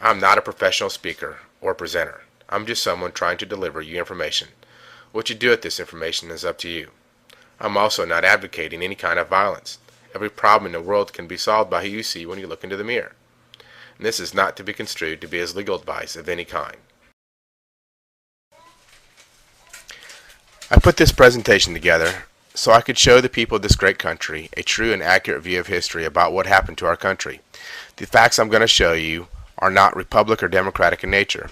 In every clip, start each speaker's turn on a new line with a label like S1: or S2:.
S1: I'm not a professional speaker or presenter. I'm just someone trying to deliver you information. What you do with this information is up to you. I'm also not advocating any kind of violence. Every problem in the world can be solved by who you see when you look into the mirror. And this is not to be construed to be as legal advice of any kind. I put this presentation together so I could show the people of this great country a true and accurate view of history about what happened to our country. The facts I'm going to show you are not Republican or Democratic in nature.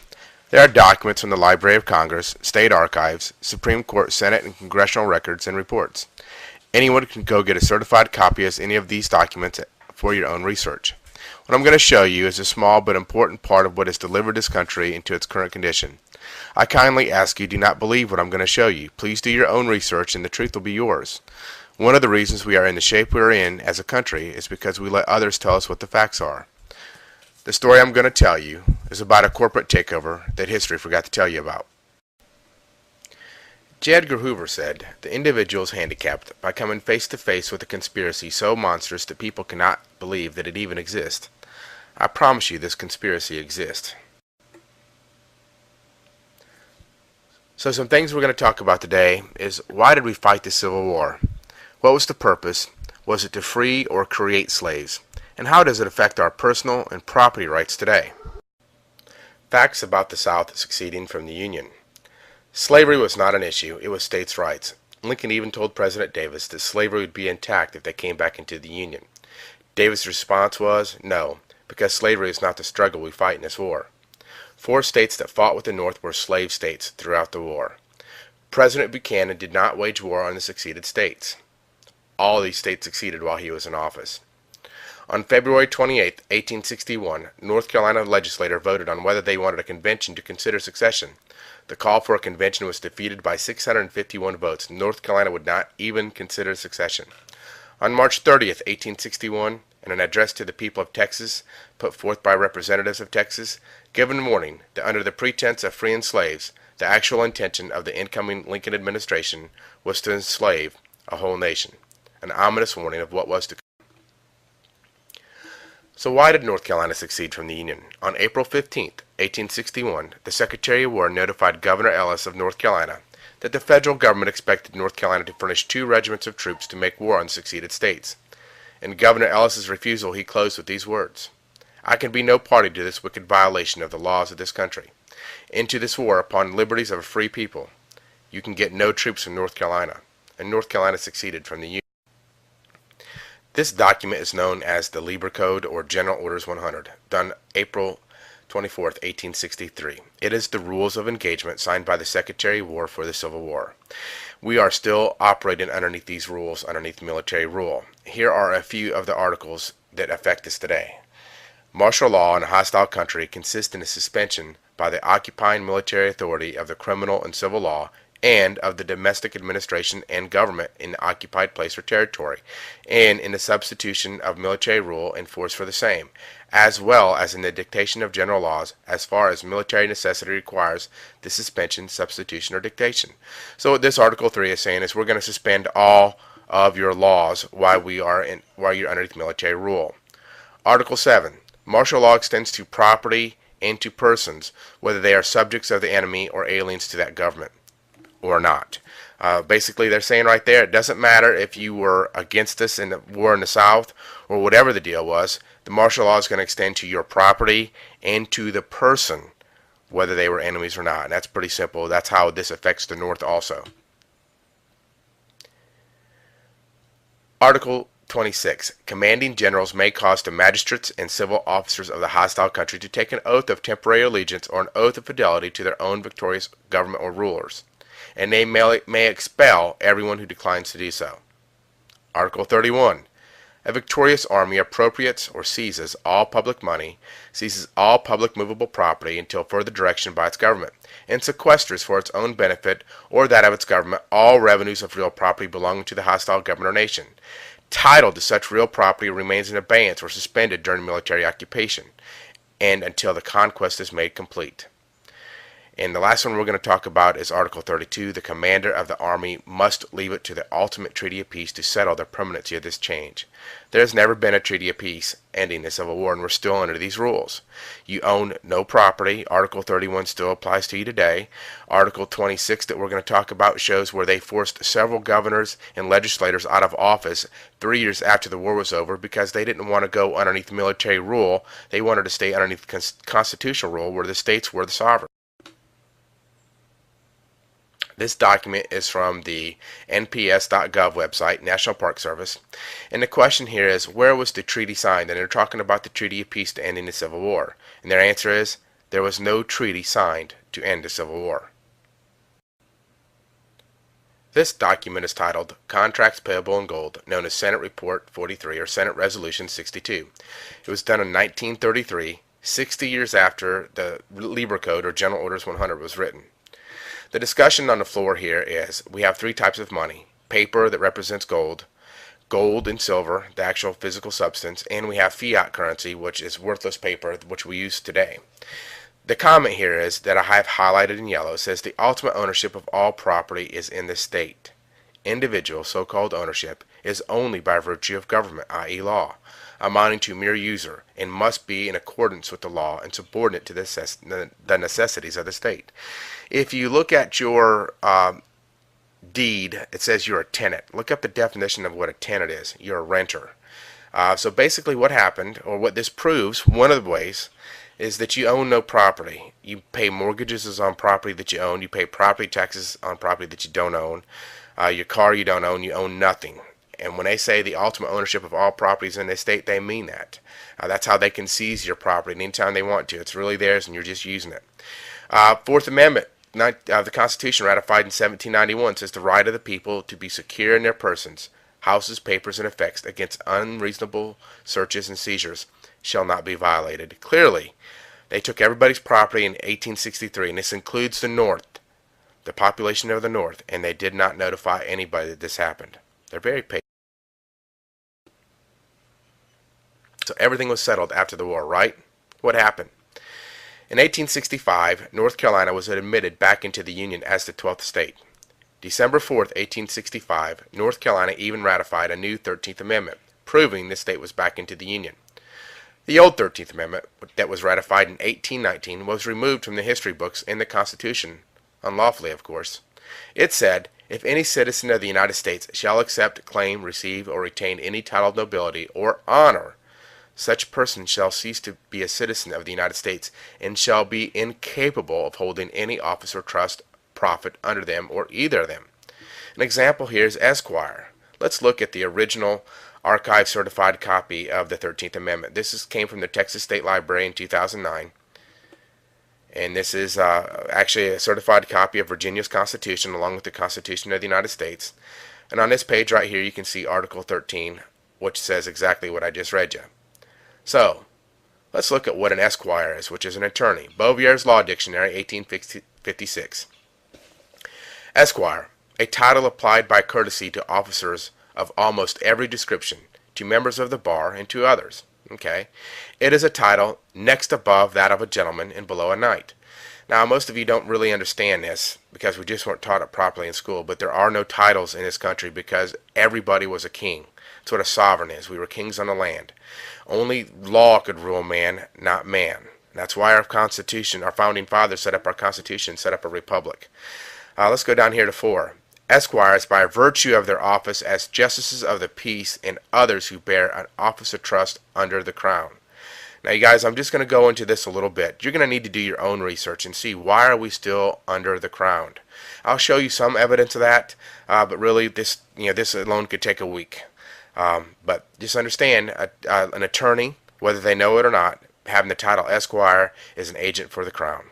S1: There are documents from the Library of Congress, state archives, Supreme Court, Senate, and congressional records and reports. Anyone can go get a certified copy of any of these documents for your own research. What I'm going to show you is a small but important part of what has delivered this country into its current condition. I kindly ask you do not believe what I'm going to show you. Please do your own research and the truth will be yours. One of the reasons we are in the shape we are in as a country is because we let others tell us what the facts are. The story I'm going to tell you is about a corporate takeover that history forgot to tell you about. J. Edgar Hoover said, "The individual is handicapped by coming face to face with a conspiracy so monstrous that people cannot believe that it even exists." I promise you this conspiracy exists. So some things we're going to talk about today is why did we fight the Civil War? What was the purpose? Was it to free or create slaves? And how does it affect our personal and property rights today? Facts about the South seceding from the Union. Slavery was not an issue, it was states' rights. Lincoln even told President Davis that slavery would be intact if they came back into the Union. Davis' response was, no, because slavery is not the struggle we fight in this war. 4 states that fought with the North were slave states throughout the war. President Buchanan did not wage war on the seceded states. All these states succeeded while he was in office. On February 28, 1861, North Carolina legislature voted on whether they wanted a convention to consider secession. The call for a convention was defeated by 651 votes. North Carolina would not even consider secession. On March 30, 1861, in an address to the people of Texas, put forth by representatives of Texas, given warning that under the pretense of freeing slaves, the actual intention of the incoming Lincoln administration was to enslave a whole nation. An ominous warning of what was to come. So why did North Carolina secede from the Union? On April 15, 1861, the Secretary of War notified Governor Ellis of North Carolina that the federal government expected North Carolina to furnish 2 regiments of troops to make war on seceded states. In Governor Ellis's refusal, he closed with these words, "I can be no party to this wicked violation of the laws of this country. Into this war upon liberties of a free people. You can get no troops from North Carolina." And North Carolina seceded from the Union. This document is known as the Lieber Code or General Orders 100, done April 24, 1863. It is the rules of engagement signed by the Secretary of War for the Civil War. We are still operating underneath these rules, underneath military rule. Here are a few of the articles that affect us today. Martial law in a hostile country consists in the suspension by the occupying military authority of the criminal and civil law and of the domestic administration and government in the occupied place or territory, and in the substitution of military rule and force for the same, as well as in the dictation of general laws as far as military necessity requires the suspension, substitution, or dictation. So what this Article 3 is saying is we're going to suspend all of your laws while you're underneath military rule. Article 7. Martial law extends to property and to persons, whether they are subjects of the enemy or aliens to that government or not. Basically, they're saying right there, it doesn't matter if you were against us in the war in the South or whatever the deal was, the martial law is going to extend to your property and to the person, whether they were enemies or not. And that's pretty simple. That's how this affects the North also. Article 26. Commanding generals may cause the magistrates and civil officers of the hostile country to take an oath of temporary allegiance or an oath of fidelity to their own victorious government or rulers, and they may expel everyone who declines to do so. Article 31. A victorious army appropriates or seizes all public money, seizes all public movable property until further direction by its government, and sequesters for its own benefit or that of its government all revenues of real property belonging to the hostile government or nation. Title to such real property remains in abeyance or suspended during military occupation, and until the conquest is made complete. And the last one we're going to talk about is Article 32. The commander of the Army must leave it to the ultimate treaty of peace to settle the permanency of this change. There has never been a treaty of peace ending the Civil War, and we're still under these rules. You own no property. Article 31 still applies to you today. Article 26 that we're going to talk about shows where they forced several governors and legislators out of office 3 years after the war was over because they didn't want to go underneath military rule. They wanted to stay underneath constitutional rule where the states were the sovereign. This document is from the nps.gov website, National Park Service, and the question here is, where was the treaty signed? And they're talking about the Treaty of Peace to ending the Civil War. And their answer is, there was no treaty signed to end the Civil War. This document is titled Contracts Payable in Gold, known as Senate Report 43 or Senate Resolution 62. It was done in 1933, 60 years after the Lieber Code or General Orders 100 was written. The discussion on the floor here is we have three types of money: paper that represents gold, gold and silver, the actual physical substance, and we have fiat currency, which is worthless paper, which we use today. The comment here is that I have highlighted in yellow says the ultimate ownership of all property is in the state. Individual so-called ownership is only by virtue of government, i.e. law, amounting to mere user, and must be in accordance with the law and subordinate to the necessities of the state. If you look at your deed, it says you're a tenant. Look up the definition of what a tenant is. You're a renter. So basically what happened, or what this proves, one of the ways, is that you own no property. You pay mortgages on property that you own. You pay property taxes on property that you don't own. Your car you don't own. You own nothing. And when they say the ultimate ownership of all properties in the state, they mean that. That's how they can seize your property anytime they want to. It's really theirs and you're just using it. Fourth Amendment of the Constitution, ratified in 1791, says the right of the people to be secure in their persons, houses, papers, and effects against unreasonable searches and seizures shall not be violated. Clearly, they took everybody's property in 1863, and this includes the North, the population of the North, and they did not notify anybody that this happened. They're very patient. So everything was settled after the war, right? What happened? In 1865, North Carolina was admitted back into the Union as the 12th state. December 4th, 1865, North Carolina even ratified a new 13th Amendment, proving the state was back into the Union. The old 13th Amendment, that was ratified in 1819, was removed from the history books in the Constitution, unlawfully of course. It said, if any citizen of the United States shall accept, claim, receive, or retain any title of nobility or honor, such person shall cease to be a citizen of the United States, and shall be incapable of holding any office or trust, profit under them or either of them. An example here is Esquire. Let's look at the original archive certified copy of the 13th Amendment. This came from the Texas State Library in 2009. And this is actually a certified copy of Virginia's Constitution along with the Constitution of the United States. And on this page right here you can see Article 13, which says exactly what I just read you. So, let's look at what an esquire is, which is an attorney. Bouvier's Law Dictionary, 1856. Esquire, a title applied by courtesy to officers of almost every description, to members of the bar, and to others. Okay? It is a title next above that of a gentleman and below a knight. Now, most of you don't really understand this because we just weren't taught it properly in school, but there are no titles in this country because everybody was a king. That's what a sovereign is. We were kings on the land. Only law could rule man, not man. That's why our Constitution, our founding fathers set up our Constitution, set up a republic. Let's go down here to 4. Esquires, by virtue of their office as justices of the peace and others who bear an office of trust under the crown. Now, you guys, I'm just going to go into this a little bit. You're going to need to do your own research and see why are we still under the crown. I'll show you some evidence of that, but really, this alone could take a week. But just understand, an attorney, whether they know it or not, having the title Esquire is an agent for the crown.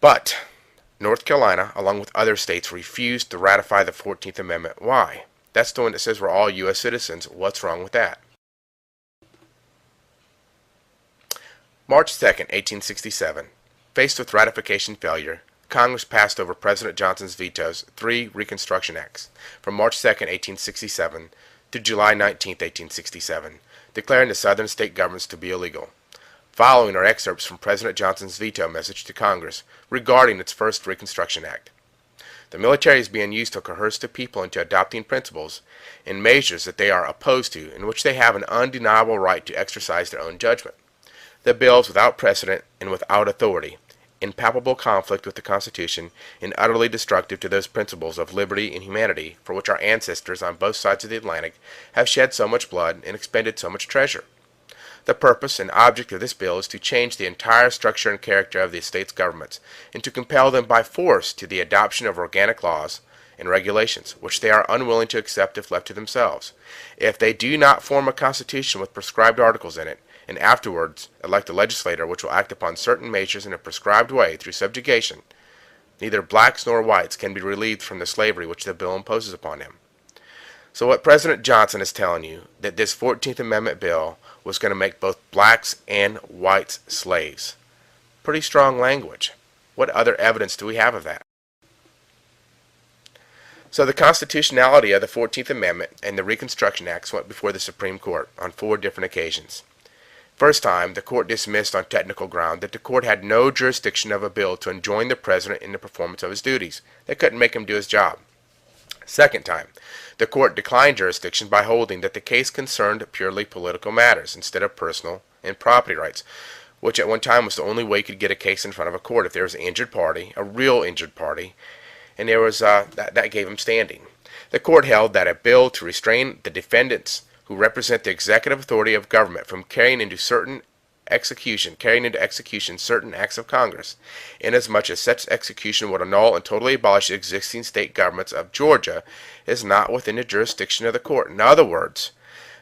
S1: But North Carolina, along with other states, refused to ratify the 14th Amendment. Why? That's the one that says we're all U.S. citizens. What's wrong with that? March 2nd, 1867. Faced with ratification failure, Congress passed over President Johnson's vetoes 3 Reconstruction Acts from March 2, 1867 to July 19, 1867, declaring the southern state governments to be illegal. Following are excerpts from President Johnson's veto message to Congress regarding its first Reconstruction Act. The military is being used to coerce the people into adopting principles and measures that they are opposed to, in which they have an undeniable right to exercise their own judgment. The bill is without precedent and without authority, in palpable conflict with the Constitution, and utterly destructive to those principles of liberty and humanity for which our ancestors on both sides of the Atlantic have shed so much blood and expended so much treasure. The purpose and object of this bill is to change the entire structure and character of the states' governments, and to compel them by force to the adoption of organic laws and regulations, which they are unwilling to accept if left to themselves. If they do not form a constitution with prescribed articles in it, and afterwards elect a legislature which will act upon certain measures in a prescribed way through subjugation, neither blacks nor whites can be relieved from the slavery which the bill imposes upon them. So what President Johnson is telling you, that this 14th Amendment bill was going to make both blacks and whites slaves. Pretty strong language. What other evidence do we have of that? So the constitutionality of the 14th Amendment and the Reconstruction Acts went before the Supreme Court on 4 different occasions. First time, the court dismissed on technical ground that the court had no jurisdiction of a bill to enjoin the president in the performance of his duties. They couldn't make him do his job. Second time, the court declined jurisdiction by holding that the case concerned purely political matters instead of personal and property rights, which at one time was the only way you could get a case in front of a court if there was an injured party, a real injured party, and there was that gave him standing. The court held that a bill to restrain the defendants who represent the executive authority of government from carrying into execution certain acts of Congress, inasmuch as such execution would annul and totally abolish the existing state governments of Georgia, is not within the jurisdiction of the court. In other words,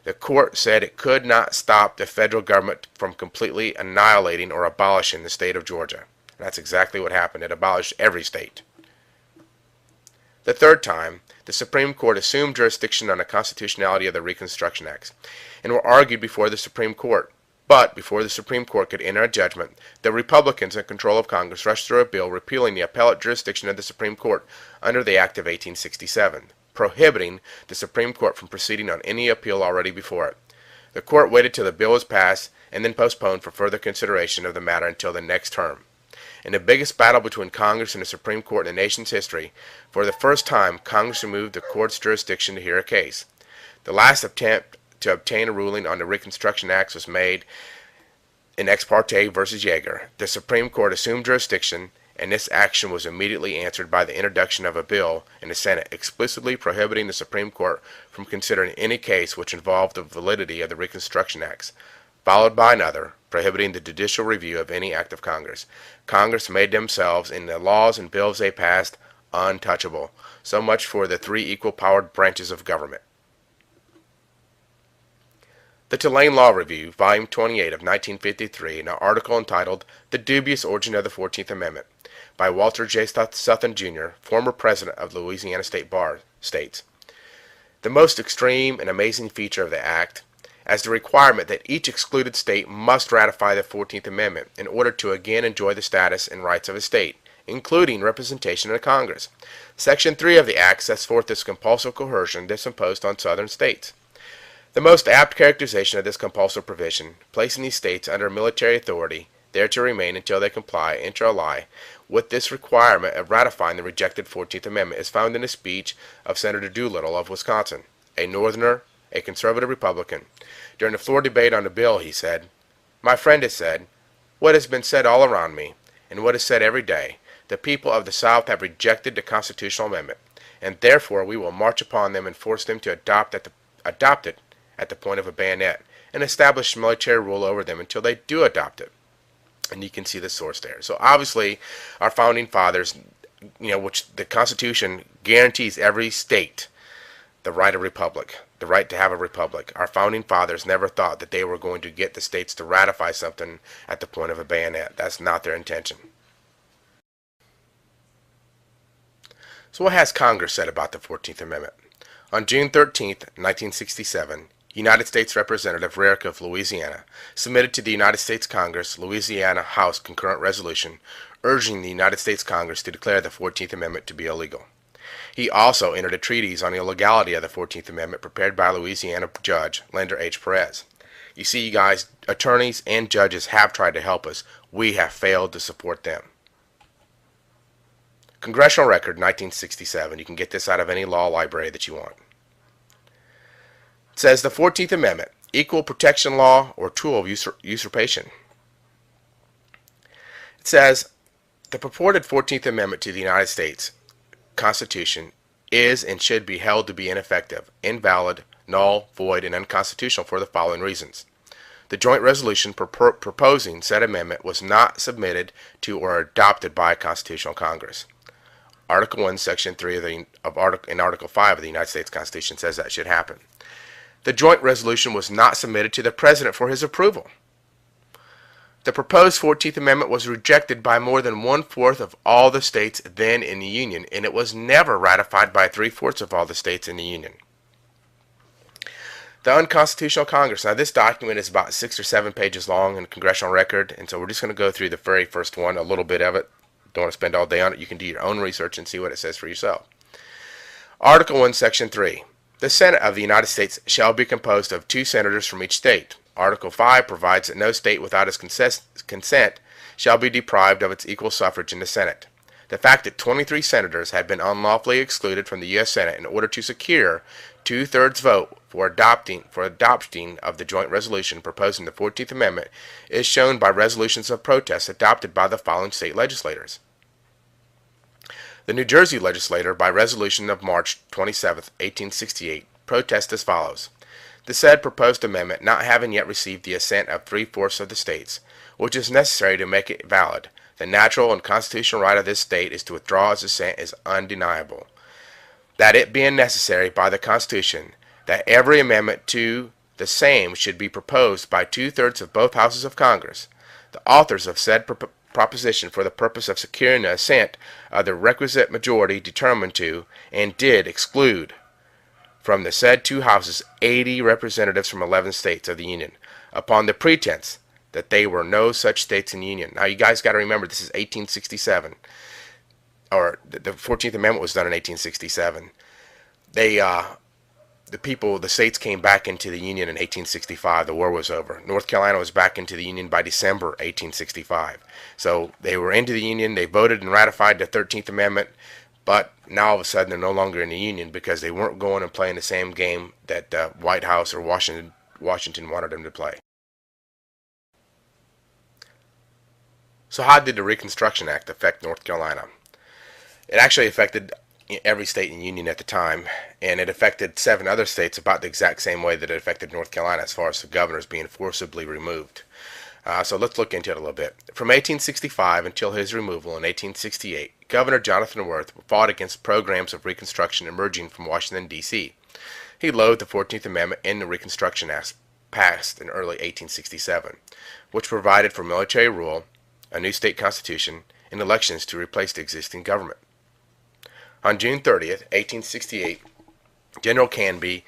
S1: the court said it could not stop the federal government from completely annihilating or abolishing the state of Georgia. And that's exactly what happened. It abolished every state. The third time, the Supreme Court assumed jurisdiction on the constitutionality of the Reconstruction Acts, and were argued before the Supreme Court. But before the Supreme Court could enter a judgment, the Republicans in control of Congress rushed through a bill repealing the appellate jurisdiction of the Supreme Court under the Act of 1867, prohibiting the Supreme Court from proceeding on any appeal already before it. The court waited till the bill was passed and then postponed for further consideration of the matter until the next term. In the biggest battle between Congress and the Supreme Court in the nation's history, for the first time, Congress removed the court's jurisdiction to hear a case. The last attempt to obtain a ruling on the Reconstruction Acts was made in Ex parte versus Yeager. The Supreme Court assumed jurisdiction, and this action was immediately answered by the introduction of a bill in the Senate explicitly prohibiting the Supreme Court from considering any case which involved the validity of the Reconstruction Acts, followed by another prohibiting the judicial review of any act of Congress. Congress made themselves, in the laws and bills they passed, untouchable. So much for the 3 equal-powered branches of government. The Tulane Law Review, Volume 28 of 1953, an article entitled The Dubious Origin of the 14th Amendment, by Walter J. Sutton, Jr., former president of Louisiana State Bar, states, "The most extreme and amazing feature of the Act, as the requirement that each excluded state must ratify the 14th Amendment in order to again enjoy the status and rights of a state, including representation in Congress. Section 3 of the Act sets forth this compulsive coercion that's imposed on southern states. The most apt characterization of this compulsive provision, placing these states under military authority, there to remain until they comply, inter alia, with this requirement of ratifying the rejected 14th Amendment, is found in the speech of Senator Doolittle of Wisconsin, a Northerner, a conservative Republican. During the floor debate on the bill, he said, 'My friend has said, what has been said all around me, and what is said every day, the people of the South have rejected the constitutional amendment, and therefore we will march upon them and force them to adopt it at the point of a bayonet, and establish military rule over them until they do adopt it.'" And you can see the source there. So obviously, our founding fathers, which the Constitution guarantees every state the right of republic, the right to have a republic. Our founding fathers never thought that they were going to get the states to ratify something at the point of a bayonet. That's not their intention. So what has Congress said about the 14th Amendment? On June 13, 1967, United States Representative Rarick of Louisiana submitted to the United States Congress Louisiana House concurrent resolution urging the United States Congress to declare the 14th Amendment to be illegal. He also entered a treatise on the illegality of the 14th Amendment prepared by Louisiana Judge Lander H. Perez. You see, you guys, attorneys and judges have tried to help us. We have failed to support them. Congressional Record 1967. You can get this out of any law library that you want. It says the 14th Amendment, equal protection law or tool of usurpation. It says the purported 14th Amendment to the United States Constitution is and should be held to be ineffective, invalid, null, void, and unconstitutional for the following reasons. The joint resolution proposing said amendment was not submitted to or adopted by a constitutional Congress. Article 1, Section 3 in Article 5 of the United States Constitution says that should happen. The joint resolution was not submitted to the President for his approval. The proposed 14th Amendment was rejected by more than 1/4 of all the states then in the Union, and it was never ratified by 3/4 of all the states in the Union. The Unconstitutional Congress. Now, this document is about 6 or 7 pages long in Congressional Record, and so we're just going to go through the very first one, a little bit of it. Don't want to spend all day on it. You can do your own research and see what it says for yourself. Article 1, Section 3. The Senate of the United States shall be composed of 2 senators from each state. Article 5 provides that no state without its consent shall be deprived of its equal suffrage in the Senate. The fact that 23 senators had been unlawfully excluded from the U.S. Senate in order to secure 2/3 vote for adopting of the joint resolution proposing the 14th Amendment is shown by resolutions of protest adopted by the following state legislators. The New Jersey legislature, by resolution of March 27, 1868, protest as follows. The said proposed amendment not having yet received the assent of 3/4 of the states, which is necessary to make it valid, the natural and constitutional right of this state is to withdraw its assent is undeniable. That it being necessary by the Constitution that every amendment to the same should be proposed by 2/3 of both houses of Congress, the authors of said proposition for the purpose of securing the assent of the requisite majority determined to, and did exclude from the said 2 houses 80 representatives from 11 states of the Union, upon the pretense that they were no such states in the Union. Now you guys got to remember this is 1867, or the 14th Amendment was done in 1867. The states came back into the Union in 1865. The war was over. North Carolina was back into the Union by December 1865. So they were into the Union. They voted and ratified the 13th Amendment, but now all of a sudden they're no longer in the Union because they weren't going and playing the same game that White House or Washington wanted them to play. So how did the Reconstruction Act affect North Carolina? It actually affected every state in the Union at the time, and it affected 7 other states about the exact same way that it affected North Carolina as far as the governors being forcibly removed. So let's look into it a little bit. From 1865 until his removal in 1868, Governor Jonathan Worth fought against programs of Reconstruction emerging from Washington, D.C. He loathed the 14th Amendment in the Reconstruction Act passed in early 1867, which provided for military rule, a new state constitution, and elections to replace the existing government. On June 30th, 1868, General Canby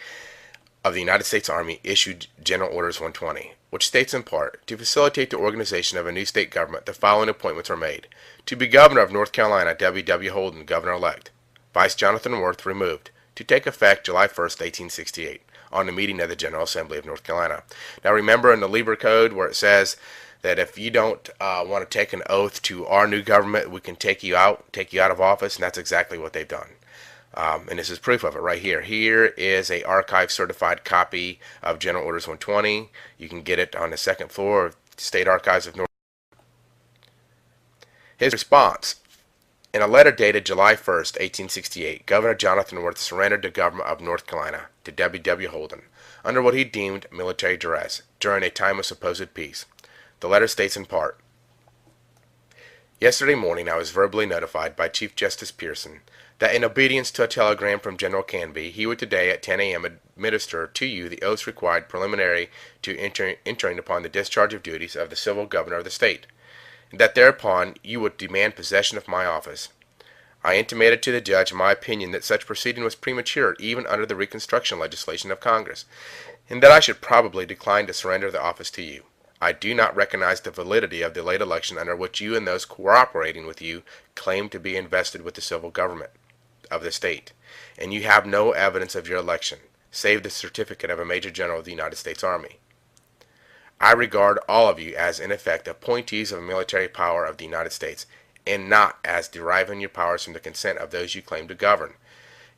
S1: of the United States Army issued General Orders 120, which states in part, to facilitate the organization of a new state government, the following appointments are made. To be Governor of North Carolina, W. W. Holden, Governor-elect. Vice Jonathan Worth removed. To take effect July 1st, 1868, on the meeting of the General Assembly of North Carolina. Now remember in the Lieber Code where it says that if you don't want to take an oath to our new government, we can take you out of office, and that's exactly what they've done. And this is proof of it right here. Here is a archive certified copy of General Orders 120. You can get it on the 2nd floor of State Archives of North Carolina. His response. In a letter dated July 1st, 1868, Governor Jonathan Worth surrendered the government of North Carolina to W. W. Holden under what he deemed military duress during a time of supposed peace. The letter states in part, yesterday morning I was verbally notified by Chief Justice Pearson that in obedience to a telegram from General Canby, he would today at 10 a.m. administer to you the oaths required preliminary to entering upon the discharge of duties of the civil governor of the state, and that thereupon you would demand possession of my office. I intimated to the judge my opinion that such proceeding was premature even under the Reconstruction legislation of Congress, and that I should probably decline to surrender the office to you. I do not recognize the validity of the late election under which you and those cooperating with you claim to be invested with the civil government of the state, and you have no evidence of your election, save the certificate of a Major General of the United States Army. I regard all of you as, in effect, appointees of a military power of the United States, and not as deriving your powers from the consent of those you claim to govern.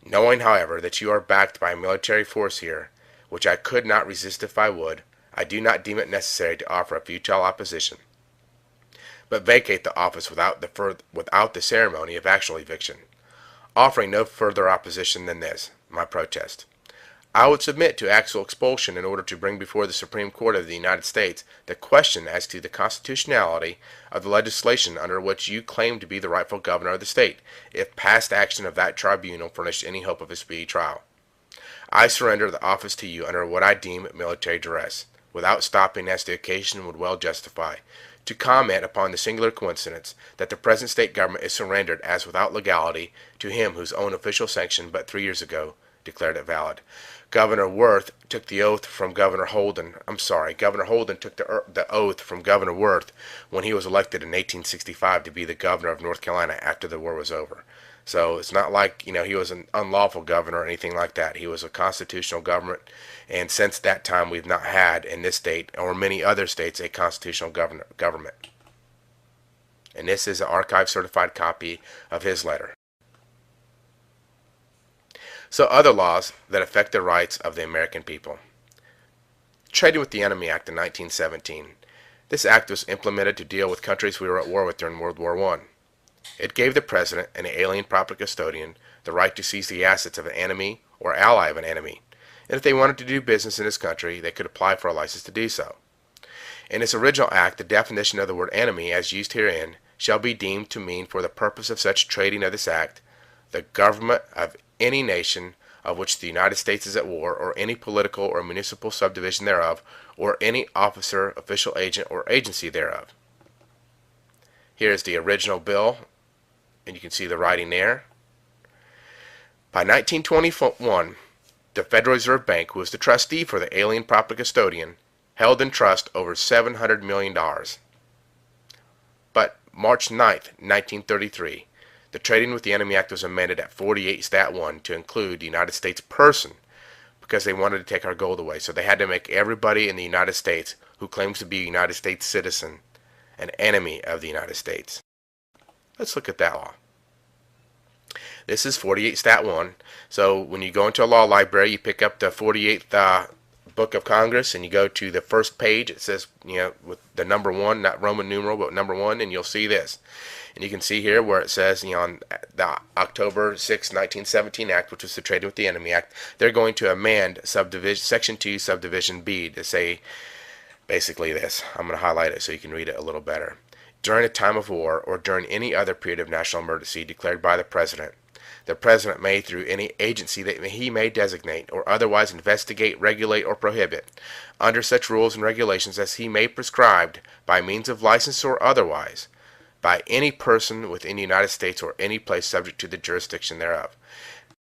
S1: Knowing, however, that you are backed by a military force here, which I could not resist if I would, I do not deem it necessary to offer a futile opposition, but vacate the office without the ceremony of actual eviction, offering no further opposition than this, my protest. I would submit to actual expulsion in order to bring before the Supreme Court of the United States the question as to the constitutionality of the legislation under which you claim to be the rightful governor of the state, if past action of that tribunal furnished any hope of a speedy trial. I surrender the office to you under what I deem military duress, without stopping as the occasion would well justify, to comment upon the singular coincidence that the present state government is surrendered as without legality to him whose own official sanction but 3 years ago declared it valid. Governor Worth took the oath from Governor Holden. Governor Holden took the oath from Governor Worth when he was elected in 1865 to be the governor of North Carolina after the war was over. So it's not like, he was an unlawful governor or anything like that. He was a constitutional government, and since that time we've not had in this state or many other states a constitutional government. And this is an archive certified copy of his letter. So other laws that affect the rights of the American people. Trading with the Enemy Act in 1917. This act was implemented to deal with countries we were at war with during World War I. It gave the president and the alien property custodian the right to seize the assets of an enemy or ally of an enemy, and if they wanted to do business in his country, they could apply for a license to do so. In its original act, the definition of the word enemy as used herein shall be deemed to mean for the purpose of such trading of this act, the government of any nation of which the United States is at war, or any political or municipal subdivision thereof, or any officer, official agent, or agency thereof. Here is the original bill, and you can see the writing there. By 1921, the Federal Reserve Bank, who was the trustee for the alien property custodian, held in trust over $700 million. But March 9th, 1933, the Trading with the Enemy Act was amended at 48 Stat 1 to include the United States person because they wanted to take our gold away. So they had to make everybody in the United States who claims to be a United States citizen an enemy of the United States. Let's look at that law. This is 48 Stat 1. So when you go into a law library, you pick up the 48th Book of Congress and you go to the first page. It says, with the number 1, not Roman numeral, but number 1, and you'll see this. And you can see here where it says, on the October 6, 1917 Act, which was the Trading with the Enemy Act, they're going to amend Section 2, Subdivision B to say basically this. I'm going to highlight it so you can read it a little better. During a time of war or during any other period of national emergency declared by the President may, through any agency that he may designate, or otherwise investigate, regulate, or prohibit, under such rules and regulations as he may prescribe, by means of license or otherwise, by any person within the United States or any place subject to the jurisdiction thereof.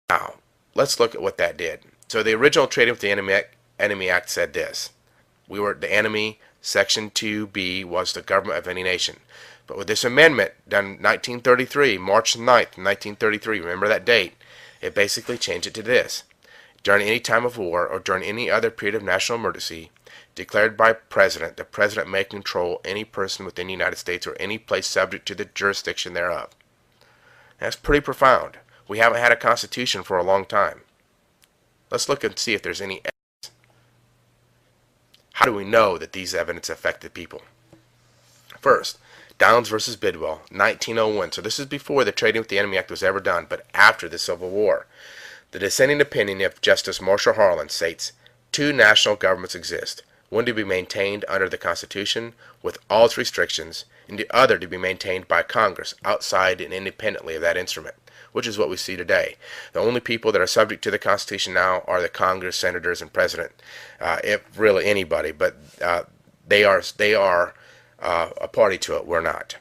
S1: Now, let's look at what that did. So the original Trading with the Enemy Act said this. We were the enemy. Section 2B was the government of any nation. But with this amendment done in 1933, March 9th, 1933, remember that date, it basically changed it to this. During any time of war or during any other period of national emergency declared by President, the President may control any person within the United States or any place subject to the jurisdiction thereof. That's pretty profound. We haven't had a constitution for a long time. Let's look and see if there's any evidence. How do we know that these evidence affected people? First, Downs versus Bidwell, 1901. So this is before the Trading with the Enemy Act was ever done, but after the Civil War. The dissenting opinion of Justice Marshall Harlan states, 2 national governments exist, one to be maintained under the Constitution with all its restrictions, and the other to be maintained by Congress outside and independently of that instrument, which is what we see today. The only people that are subject to the Constitution now are the Congress, senators, and president, if really anybody, but they are a party to it. We're not.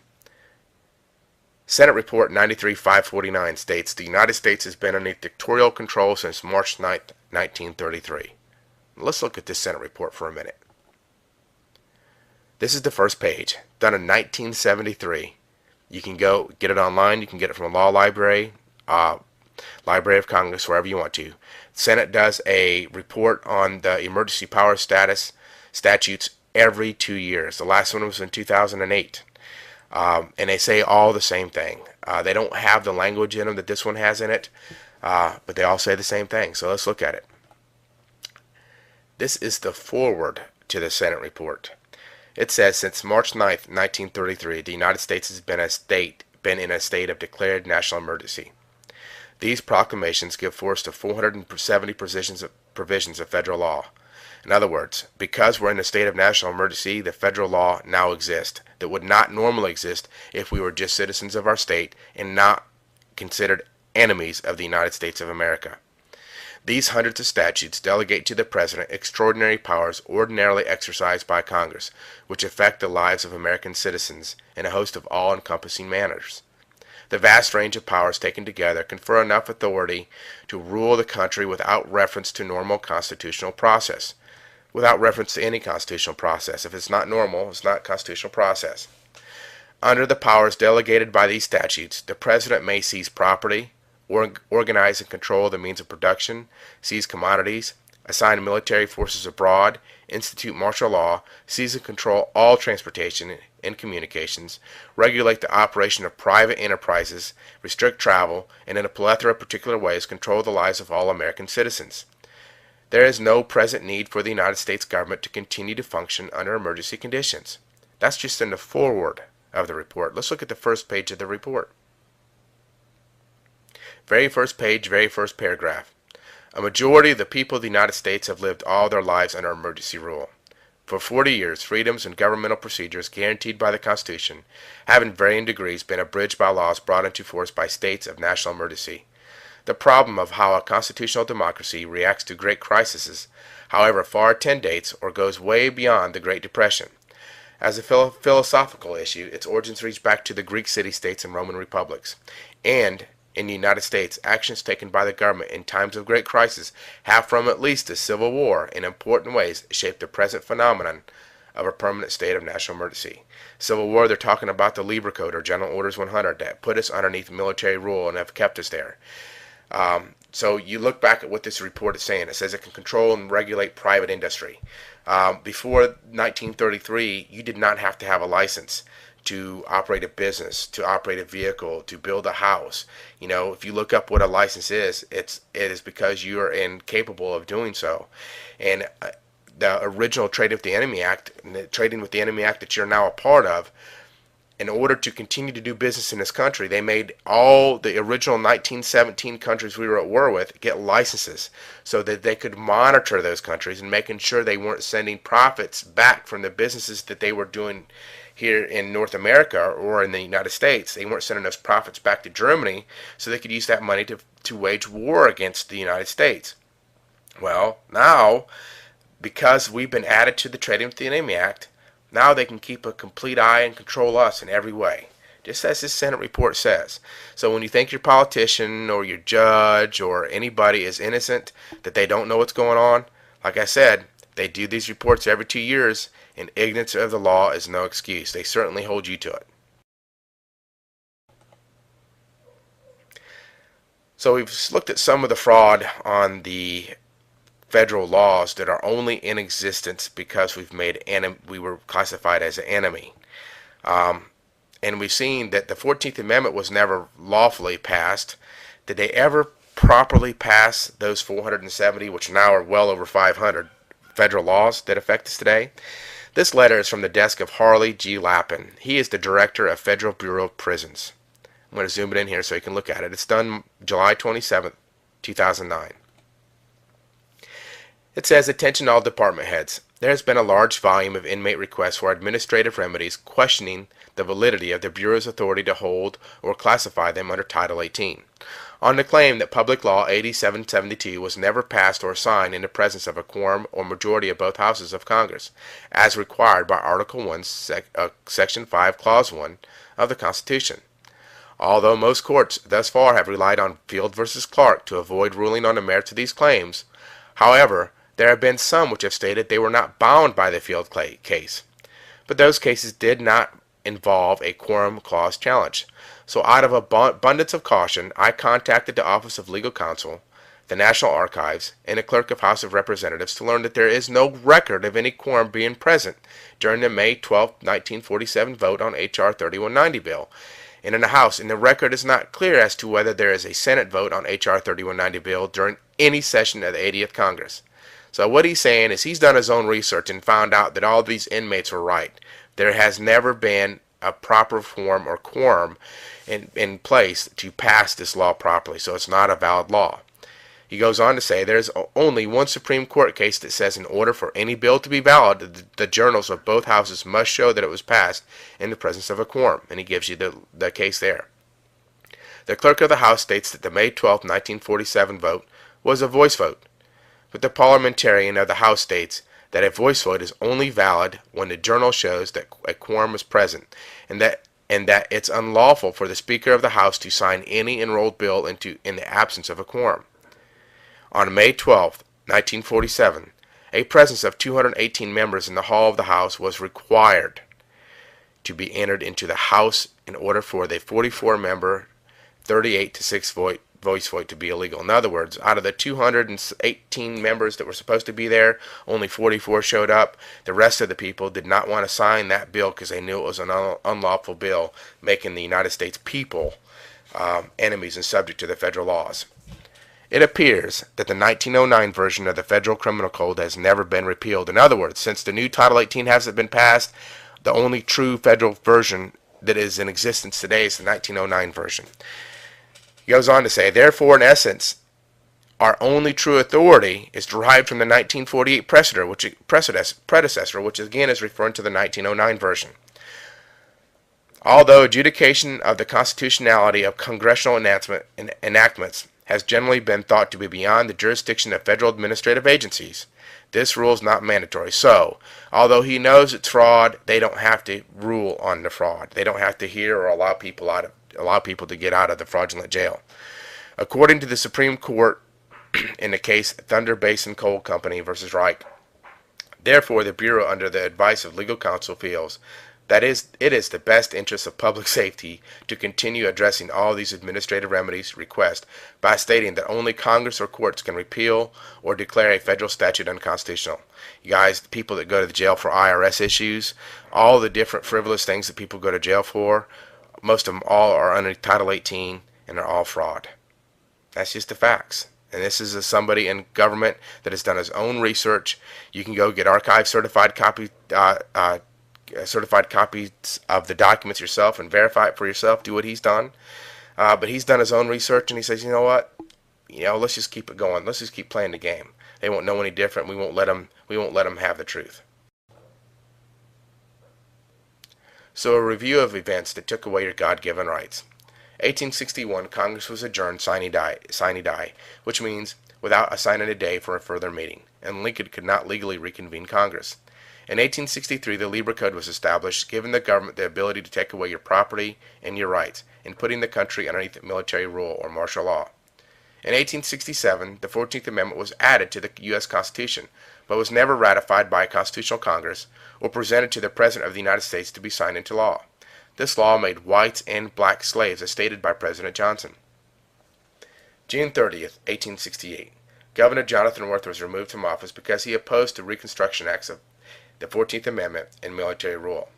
S1: Senate Report 93-549 states the United States has been under dictatorial control since March 9, 1933. Let's look at this Senate report for a minute. This is the first page, done in 1973. You can go get it online. You can get it from a law library, Library of Congress, wherever you want to. The Senate does a report on the emergency power statutes every 2 years. The last one was in 2008. And they say all the same thing. They don't have the language in them that this one has in it, but they all say the same thing. So let's look at it. This is the foreword to the Senate report. It says, since March 9th, 1933, the United States has been in a state of declared national emergency. These proclamations give force to 470 provisions of federal law. In other words, because we're in a state of national emergency, the federal law now exists that would not normally exist if we were just citizens of our state and not considered enemies of the United States of America. These hundreds of statutes delegate to the President extraordinary powers ordinarily exercised by Congress, which affect the lives of American citizens in a host of all-encompassing manners. The vast range of powers taken together confer enough authority to rule the country without reference to normal constitutional process. Without reference to any constitutional process. If it's not normal, it's not a constitutional process. Under the powers delegated by these statutes, the President may seize property, organize and control the means of production, seize commodities, assign military forces abroad, institute martial law, seize and control all transportation and communications, regulate the operation of private enterprises, restrict travel, and in a plethora of particular ways control the lives of all American citizens. There is no present need for the United States government to continue to function under emergency conditions. That's just in the foreword of the report. Let's look at the first page of the report. Very first page, very first paragraph. A majority of the people of the United States have lived all their lives under emergency rule. For 40 years, freedoms and governmental procedures guaranteed by the Constitution have in varying degrees been abridged by laws brought into force by states of national emergency. The problem of how a constitutional democracy reacts to great crises, however far tendates or goes way beyond the Great Depression. As a philosophical issue, its origins reach back to the Greek city-states and Roman republics. And, in the United States, actions taken by the government in times of great crisis have, from at least the Civil War, in important ways shaped the present phenomenon of a permanent state of national emergency. Civil War, they're talking about the Lieber Code, or General Orders 100, that put us underneath military rule and have kept us there. So you look back at what this report is saying. It says it can control and regulate private industry. Before 1933, you did not have to have a license to operate a business, to operate a vehicle, to build a house. You know, if you look up what a license is, it is because you are incapable of doing so. And the original Trading with the Enemy Act, and the Trading with the Enemy Act that you're now a part of, in order to continue to do business in this country, they made all the original 1917 countries we were at war with get licenses so that they could monitor those countries and making sure they weren't sending profits back from the businesses that they were doing here in North America or in the United States. They weren't sending those profits back to Germany so they could use that money to wage war against the United States. Well, now, because we've been added to the Trading with the Enemy Act, now they can keep a complete eye and control us in every way, just as this Senate report says. So when you think your politician or your judge or anybody is innocent, that they don't know what's going on, like I said, they do these reports every 2 years, and ignorance of the law is no excuse. They certainly hold you to it. So we've looked at some of the fraud on the federal laws that are only in existence because we were classified as an enemy. And we've seen that the 14th Amendment was never lawfully passed. Did they ever properly pass those 470, which now are well over 500, federal laws that affect us today? This letter is from the desk of Harley G. Lappin. He is the director of Federal Bureau of Prisons. I'm going to zoom it in here so you can look at it. It's done July 27, 2009. It says, attention all department heads. There has been a large volume of inmate requests for administrative remedies questioning the validity of the Bureau's authority to hold or classify them under Title 18. On the claim that Public Law 8772 was never passed or signed in the presence of a quorum or majority of both houses of Congress, as required by Article 1, Section 5, Clause 1 of the Constitution. Although most courts thus far have relied on Field v. Clark to avoid ruling on the merits of these claims, however, there have been some which have stated they were not bound by the Field case. But those cases did not involve a quorum clause challenge. So out of abundance of caution, I contacted the Office of Legal Counsel the National Archives, and the Clerk of House of Representatives to learn that there is no record of any quorum being present during the May 12, 1947 vote on H.R. 3190 bill. And in the House, and the record is not clear as to whether there is a Senate vote on H.R. 3190 bill during any session of the 80th Congress. So what he's saying is he's done his own research and found out that all these inmates were right. There has never been a proper form or quorum in place to pass this law properly, so it's not a valid law. He goes on to say there's only one Supreme Court case that says in order for any bill to be valid, the journals of both houses must show that it was passed in the presence of a quorum, and he gives you the case there. The Clerk of the House states that the May 12, 1947 vote was a voice vote, but the parliamentarian of the House states that a voice vote is only valid when the journal shows that a quorum is present, and that it's unlawful for the Speaker of the House to sign any enrolled bill in the absence of a quorum. On May 12, 1947, a presence of 218 members in the hall of the House was required to be entered into the House in order for the 44-member 38-6 voice vote to be illegal. In other words, out of the 218 members that were supposed to be there, only 44 showed up. The rest of the people did not want to sign that bill because they knew it was an unlawful bill, making the United States people enemies and subject to the federal laws. It appears that the 1909 version of the Federal Criminal Code has never been repealed. In other words, since the new Title 18 hasn't been passed, the only true federal version that is in existence today is the 1909 version. He goes on to say, therefore, in essence, our only true authority is derived from the 1948 predecessor, which again is referring to the 1909 version. Although adjudication of the constitutionality of congressional enactments has generally been thought to be beyond the jurisdiction of federal administrative agencies, this rule is not mandatory. So, although he knows it's fraud, they don't have to rule on the fraud. They don't have to hear or allow people to get out of the fraudulent jail. According to the Supreme Court in the case Thunder Basin Coal Company versus Reich, therefore the Bureau, under the advice of legal counsel, feels that it is the best interest of public safety to continue addressing all these administrative remedies requests by stating that only Congress or courts can repeal or declare a federal statute unconstitutional. You guys, the people that go to the jail for IRS issues, all the different frivolous things that people go to jail for, most of them all are under Title 18 and they're all fraud. That's just the facts. And this is somebody in government that has done his own research. You can go get archive certified copies of the documents yourself and verify it for yourself. Do what he's done. But he's done his own research, and he says, you know what? Let's just keep it going. Let's just keep playing the game. They won't know any different. We won't let them have the truth. So a review of events that took away your God-given rights. 1861, Congress was adjourned sine die, which means without assigning a day for a further meeting, and Lincoln could not legally reconvene Congress. In 1863, the Lieber Code was established, giving the government the ability to take away your property and your rights, and putting the country underneath military rule or martial law. In 1867, the 14th Amendment was added to the U.S. Constitution, but was never ratified by a constitutional Congress or presented to the President of the United States to be signed into law. This law made whites and black slaves, as stated by President Johnson. June 30th, 1868, Governor Jonathan Worth was removed from office because he opposed the Reconstruction Acts of the 14th Amendment and military rule.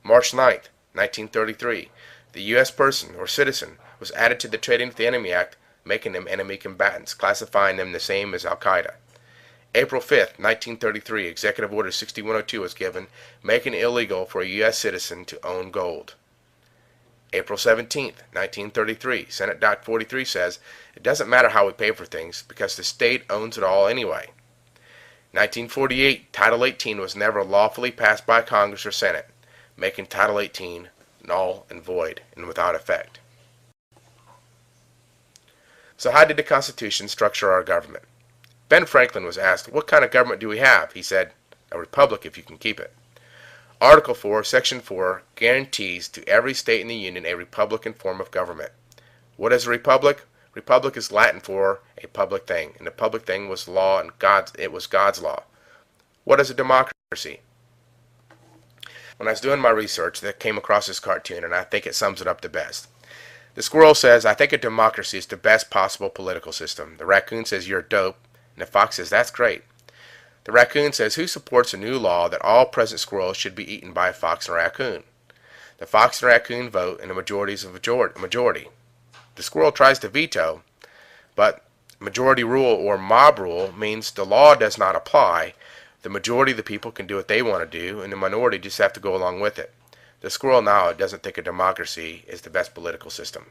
S1: March 9th, 1933, the U.S. person or citizen was added to the Trading with the Enemy Act, making them enemy combatants, classifying them the same as Al-Qaeda. April 5th, 1933, Executive Order 6102 was given, making it illegal for a U.S. citizen to own gold. April 17th, 1933, Senate Doc 43 says, it doesn't matter how we pay for things because the state owns it all anyway. 1948, Title 18 was never lawfully passed by Congress or Senate, making Title 18 null and void and without effect. So how did the Constitution structure our government? Ben Franklin was asked, what kind of government do we have? He said, a republic if you can keep it. Article 4, Section 4 guarantees to every state in the Union a republican form of government. What is a republic? Republic is Latin for a public thing, and the public thing was law, and it was God's law. What is a democracy? When I was doing my research, I came across this cartoon, and I think it sums it up the best. The squirrel says, I think a democracy is the best possible political system. The raccoon says, you're dope. And the fox says, that's great. The raccoon says, who supports a new law that all present squirrels should be eaten by a fox and a raccoon? The fox and raccoon vote, and the majority is a majority. The squirrel tries to veto, but majority rule or mob rule means the law does not apply. The majority of the people can do what they want to do, and the minority just have to go along with it. The squirrel now doesn't think a democracy is the best political system.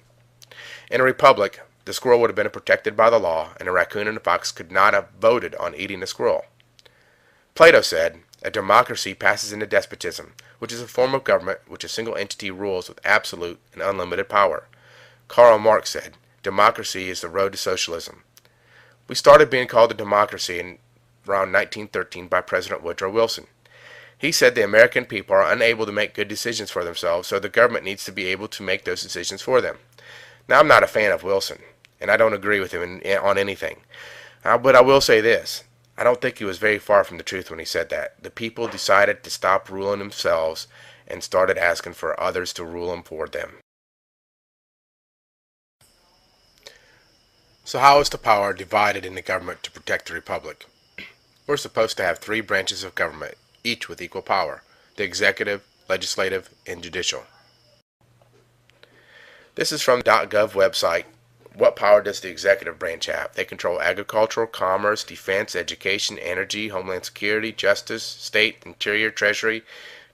S1: In a republic, the squirrel would have been protected by the law, and the raccoon and the fox could not have voted on eating the squirrel. Plato said, a democracy passes into despotism, which is a form of government which a single entity rules with absolute and unlimited power. Karl Marx said, democracy is the road to socialism. We started being called a democracy in around 1913 by President Woodrow Wilson. He said the American people are unable to make good decisions for themselves, so the government needs to be able to make those decisions for them. Now, I'm not a fan of Wilson, and I don't agree with him on anything. But I will say this. I don't think he was very far from the truth when he said that. The people decided to stop ruling themselves and started asking for others to rule them for them. So how is the power divided in the government to protect the republic? We're supposed to have 3 branches of government, each with equal power: the executive, legislative, and judicial. This is from the .gov website. What power does the executive branch have? They control agriculture, commerce, defense, education, energy, homeland security, justice, state, interior, treasury,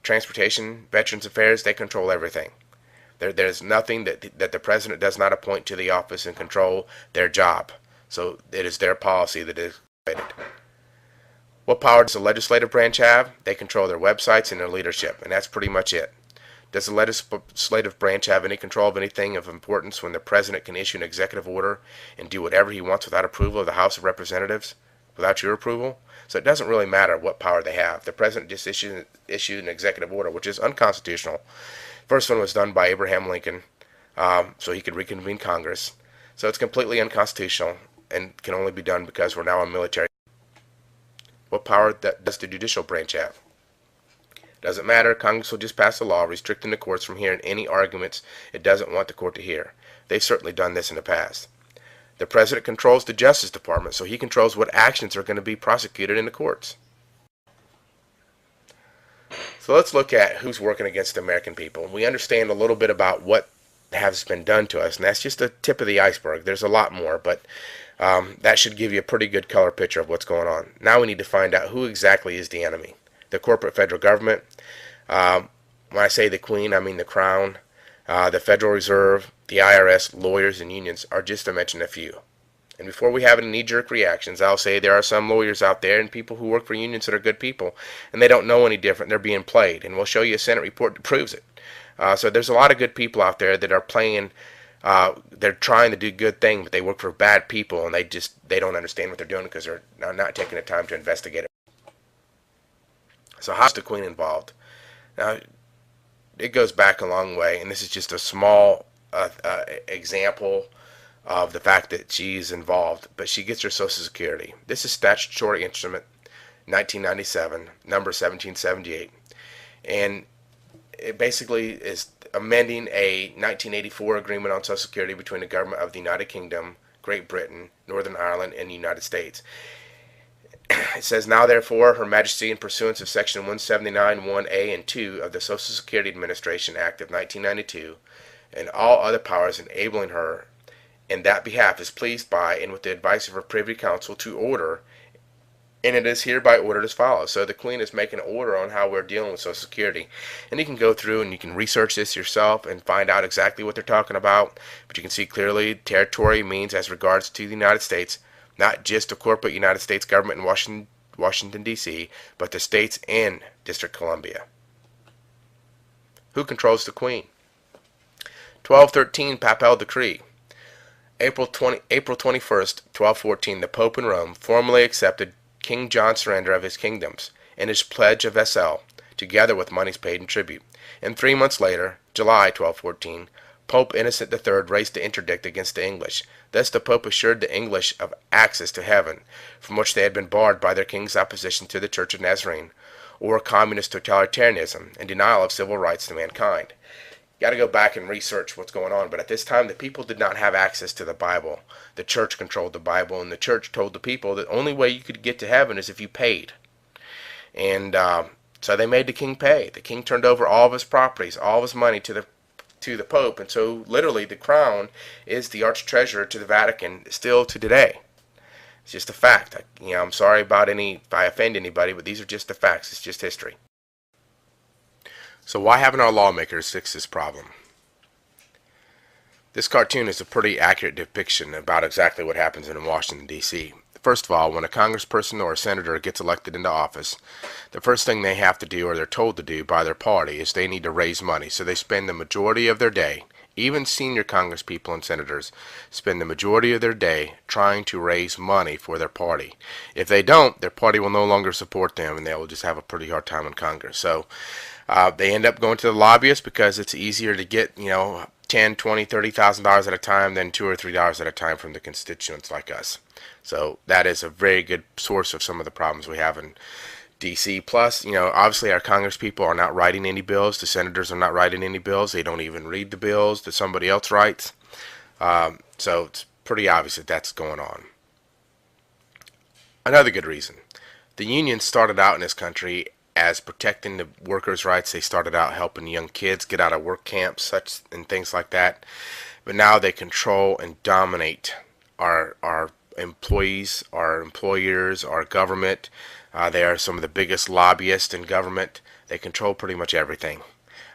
S1: transportation, veterans affairs. They control everything. There's nothing that the president does not appoint to the office and control their job. So it is their policy that is created. What power does the legislative branch have? They control their websites and their leadership, and that's pretty much it. Does the legislative branch have any control of anything of importance when the president can issue an executive order and do whatever he wants without approval of the House of Representatives, without your approval? So it doesn't really matter what power they have. The president just issued an executive order, which is unconstitutional. First one was done by Abraham Lincoln, so he could reconvene Congress. So it's completely unconstitutional and can only be done because we're now a military. What power does the judicial branch have? Doesn't matter. Congress will just pass a law restricting the courts from hearing any arguments it doesn't want the court to hear. They've certainly done this in the past. The president controls the Justice Department, so he controls what actions are going to be prosecuted in the courts. So let's look at who's working against the American people. We understand a little bit about what has been done to us, and that's just the tip of the iceberg. There's a lot more, but that should give you a pretty good color picture of what's going on. Now we need to find out who exactly is the enemy. The corporate federal government. When I say the Queen, I mean the Crown. The Federal Reserve, the IRS, lawyers, and unions are just to mention a few. And before we have any knee-jerk reactions, I'll say there are some lawyers out there and people who work for unions that are good people, and they don't know any different. They're being played, and we'll show you a Senate report that proves it. So there's a lot of good people out there that are playing. They're trying to do good things, but they work for bad people, and they don't understand what they're doing because they're not taking the time to investigate it. So how's the Queen involved? Now, it goes back a long way, and this is just a small example of the fact that she's involved, but she gets her Social Security. This is statutory instrument 1997, number 1778, and it basically is amending a 1984 agreement on Social Security between the government of the United Kingdom, Great Britain, Northern Ireland, and the United States. It says, now therefore, Her Majesty, in pursuance of Section 179, 1A and 2 of the Social Security Administration Act of 1992, and all other powers enabling her in that behalf, is pleased by and with the advice of her Privy Council to order, and it is hereby ordered as follows. So the Queen is making an order on how we're dealing with Social Security. And you can go through and you can research this yourself and find out exactly what they're talking about. But you can see clearly territory means as regards to the United States, not just the corporate United States government in Washington, D.C., but the states and District of Columbia. Who controls the Queen? 1213 Papal Decree. April 21st, 1214, the Pope in Rome formally accepted King John's surrender of his kingdoms and his pledge of vassal, together with monies paid in tribute. And 3 months later, July 1214, Pope Innocent III raised the interdict against the English. Thus the Pope assured the English of access to heaven, from which they had been barred by their king's opposition to the Church of Nazarene, or communist totalitarianism and denial of civil rights to mankind. got to go back and research what's going on. But at this time, the people did not have access to the Bible. The church controlled the Bible, and the church told the people that the only way you could get to heaven is if you paid. And so they made the king pay. The king turned over all of his properties, all of his money to the Pope, and so literally the crown is the arch treasurer to the Vatican still to today. It's just a fact. I'm sorry about if I offend anybody, but these are just the facts. It's just history. So why haven't our lawmakers fixed this problem? This cartoon is a pretty accurate depiction about exactly what happens in Washington, D.C. First of all, when a congressperson or a senator gets elected into office, the first thing they have to do, or they're told to do by their party, is they need to raise money. So they spend the majority of their day, even senior congresspeople and senators, spend the majority of their day trying to raise money for their party. If they don't, their party will no longer support them, and they will just have a pretty hard time in Congress. So they end up going to the lobbyists because it's easier to get, $10, $20, $30,000 at a time than $2 or $3 at a time from the constituents like us. So that is a very good source of some of the problems we have in D.C. Plus, obviously our Congress people are not writing any bills. The senators are not writing any bills. They don't even read the bills that somebody else writes. So it's pretty obvious that that's going on. Another good reason. The unions started out in this country as protecting the workers' rights. They started out helping young kids get out of work camps and things like that. But now they control and dominate our employees, our employers, our government. They are some of the biggest lobbyists in government. They control pretty much everything.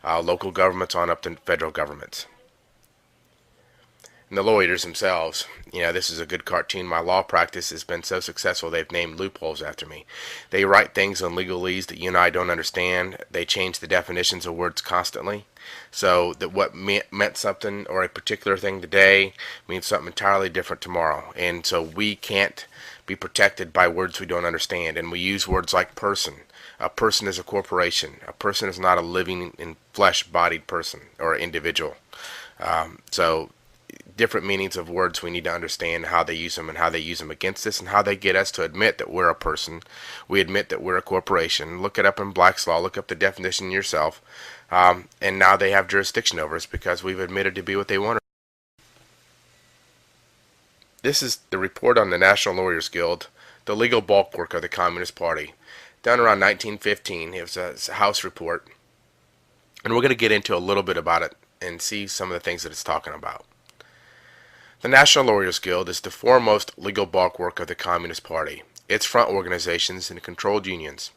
S1: Local governments on up to federal governments. And the lawyers themselves, this is a good cartoon. My law practice has been so successful they've named loopholes after me. They write things on legalese that you and I don't understand. They change the definitions of words constantly. So that what meant something or a particular thing today means something entirely different tomorrow. And so we can't be protected by words we don't understand. And we use words like person. A person is a corporation. A person is not a living in flesh-bodied person or individual. So different meanings of words, we need to understand how they use them and how they use them against us and how they get us to admit that we're a person. We admit that we're a corporation. Look it up in Black's Law. Look up the definition yourself. And now they have jurisdiction over us because we've admitted to be what they want. This is the report on the National Lawyers Guild, the legal bulwark of the Communist Party. Done around 1915. It was a House report. And we're going to get into a little bit about it and see some of the things that it's talking about. The National Lawyers Guild is the foremost legal bulwark of the Communist Party. Its front organizations and controlled unions,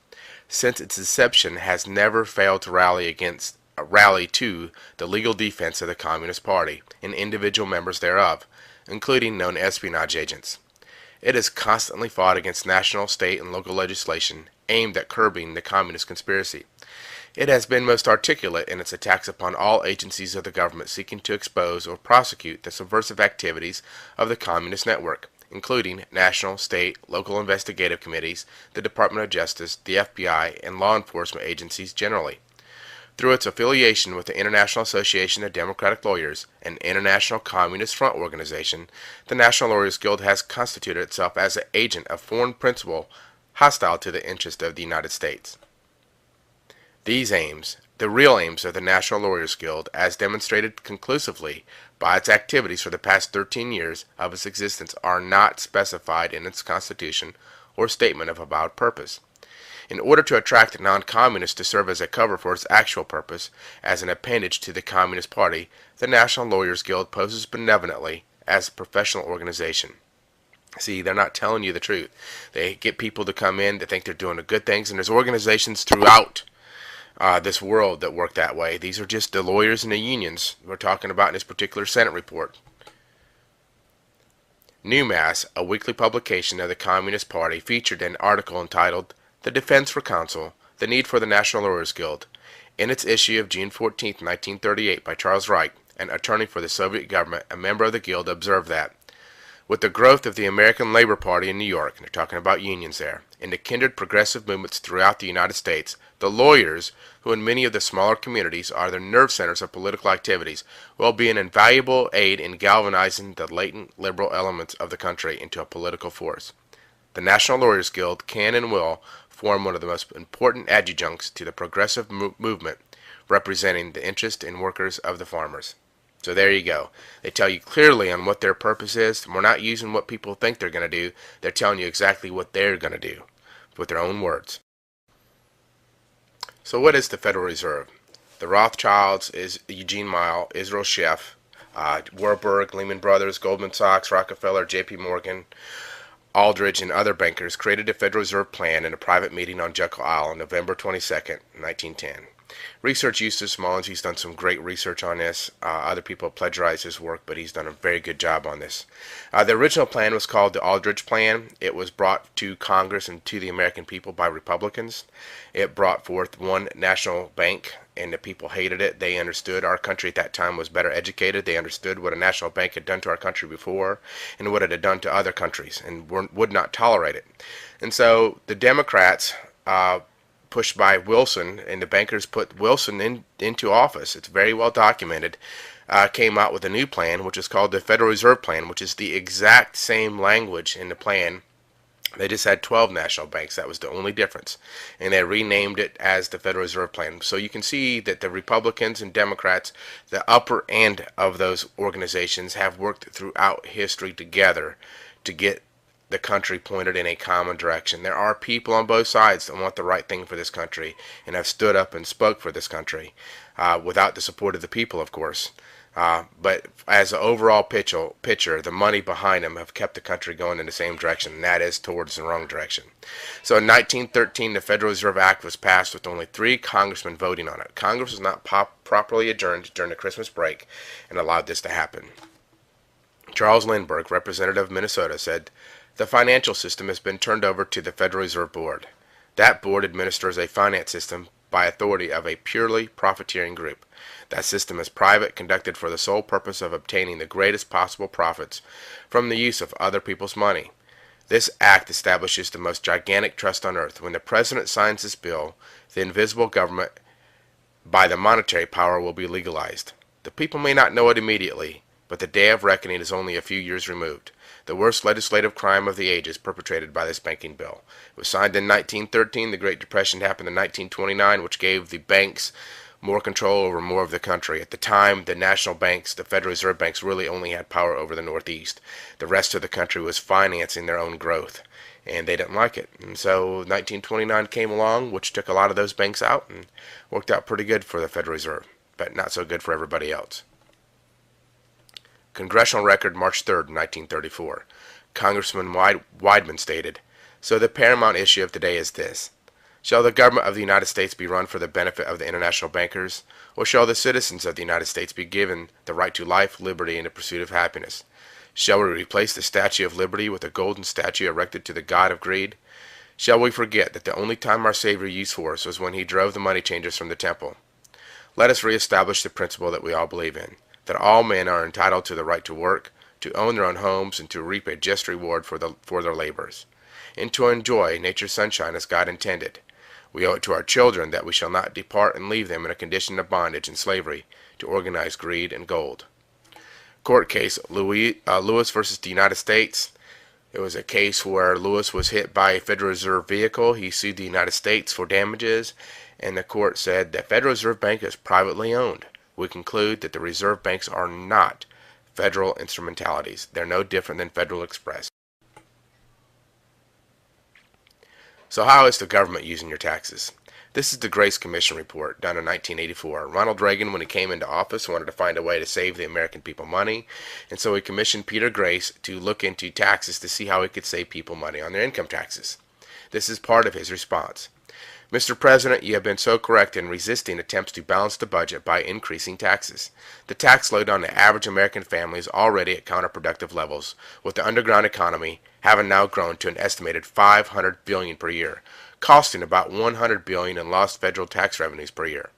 S1: since its inception, has never failed to rally to the legal defense of the Communist Party and individual members thereof, including known espionage agents. It has constantly fought against national, state, and local legislation aimed at curbing the communist conspiracy. It has been most articulate in its attacks upon all agencies of the government seeking to expose or prosecute the subversive activities of the communist network, including national, state, local investigative committees, the Department of Justice, the FBI, and law enforcement agencies generally. Through its affiliation with the International Association of Democratic Lawyers, an international communist front organization, the National Lawyers Guild has constituted itself as an agent of foreign principle hostile to the interest of the United States. These aims, the real aims of the National Lawyers Guild, as demonstrated conclusively by its activities for the past 13 years of its existence, are not specified in its constitution or statement of avowed purpose. In order to attract non-communists to serve as a cover for its actual purpose, as an appendage to the Communist Party, the National Lawyers Guild poses benevolently as a professional organization. See, they're not telling you the truth. They get people to come in that think they're doing the good things, and there's organizations throughout this world that work that way. These are just the lawyers and the unions we're talking about in this particular Senate report. New Mass, a weekly publication of the Communist Party, featured an article entitled "The Defense for Counsel, The Need for the National Lawyers Guild." In its issue of June 14, 1938, by Charles Reich, an attorney for the Soviet government, a member of the Guild, observed that with the growth of the American Labor Party in New York, and they're talking about unions there, and the kindred progressive movements throughout the United States, the lawyers, who in many of the smaller communities are the nerve centers of political activities, will be an invaluable aid in galvanizing the latent liberal elements of the country into a political force. The National Lawyers Guild can and will form one of the most important adjuncts to the progressive movement, representing the interest and workers of the farmers. So there you go. They tell you clearly on what their purpose is. We're not using what people think they're going to do. They're telling you exactly what they're going to do with their own words. So what is the Federal Reserve? The Rothschilds is Eugene Mile, Israel Sheff, Warburg, Lehman Brothers, Goldman Sachs, Rockefeller, J.P. Morgan, Aldrich, and other bankers created a Federal Reserve Plan in a private meeting on Jekyll Isle on November 22nd, 1910. Research Eustace Mullins, he's done some great research on this. Other people have plagiarized his work, but he's done a very good job on this. The original plan was called the Aldrich Plan. It was brought to Congress and to the American people by Republicans. It brought forth one national bank, and the people hated it. They understood our country at that time was better educated. They understood what a national bank had done to our country before and what it had done to other countries, and would not tolerate it. And so the Democrats, pushed by Wilson, and the bankers put Wilson into office, it's very well documented, came out with a new plan, which is called the Federal Reserve Plan, which is the exact same language in the plan. They just had 12 national banks. That was the only difference. And they renamed it as the Federal Reserve Plan. So you can see that the Republicans and Democrats, the upper end of those organizations, have worked throughout history together to get the country pointed in a common direction. There are people on both sides that want the right thing for this country and have stood up and spoke for this country, without the support of the people, of course. But as an overall picture, the money behind them have kept the country going in the same direction, and that is towards the wrong direction. So in 1913, the Federal Reserve Act was passed with only 3 congressmen voting on it. Congress was not properly adjourned during the Christmas break and allowed this to happen. Charles Lindbergh, representative of Minnesota, said, "The financial system has been turned over to the Federal Reserve Board. That board administers a finance system by authority of a purely profiteering group. That system is private, conducted for the sole purpose of obtaining the greatest possible profits from the use of other people's money. This act establishes the most gigantic trust on earth. When the President signs this bill, the invisible government by the monetary power will be legalized. The people may not know it immediately, but the day of reckoning is only a few years removed. The worst legislative crime of the age is perpetrated by this banking bill." It was signed in 1913. The Great Depression happened in 1929, which gave the banks more control over more of the country. At the time, the national banks, the Federal Reserve banks, really only had power over the Northeast. The rest of the country was financing their own growth, and they didn't like it. And so 1929 came along, which took a lot of those banks out and worked out pretty good for the Federal Reserve, but not so good for everybody else. Congressional Record, March 3, 1934. Congressman Weidman stated, "So the paramount issue of today is this. Shall the government of the United States be run for the benefit of the international bankers, or shall the citizens of the United States be given the right to life, liberty, and the pursuit of happiness? Shall we replace the Statue of Liberty with a golden statue erected to the god of greed? Shall we forget that the only time our Savior used force was when he drove the money changers from the temple? Let us reestablish the principle that we all believe in, that all men are entitled to the right to work, to own their own homes, and to reap a just reward for their labors, and to enjoy nature's sunshine as God intended. We owe it to our children that we shall not depart and leave them in a condition of bondage and slavery to organized greed and gold." Court case, Lewis versus the United States. It was a case where Lewis was hit by a Federal Reserve vehicle. He sued the United States for damages, and the court said the Federal Reserve Bank is privately owned. We conclude that the reserve banks are not federal instrumentalities. They're no different than Federal Express. So how is the government using your taxes? This is the Grace Commission report done in 1984. Ronald Reagan, when he came into office, wanted to find a way to save the American people money, and so he commissioned Peter Grace to look into taxes to see how he could save people money on their income taxes. This is part of his response. "Mr. President, you have been so correct in resisting attempts to balance the budget by increasing taxes. The tax load on the average American family is already at counterproductive levels, with the underground economy having now grown to an estimated $500 billion per year, costing about $100 billion in lost federal tax revenues per year.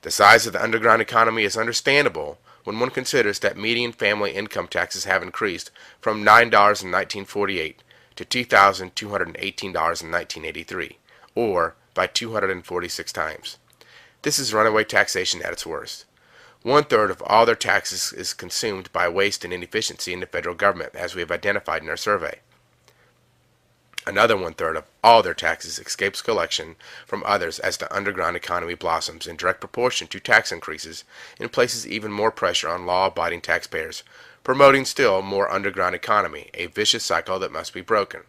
S1: The size of the underground economy is understandable when one considers that median family income taxes have increased from $9 in 1948 to $2,218 in 1983, or by 246 times. This is runaway taxation at its worst. 1/3 of all their taxes is consumed by waste and inefficiency in the federal government, as we have identified in our survey. Another one-third of all their taxes escapes collection from others as the underground economy blossoms in direct proportion to tax increases and places even more pressure on law-abiding taxpayers, promoting still more underground economy, a vicious cycle that must be broken.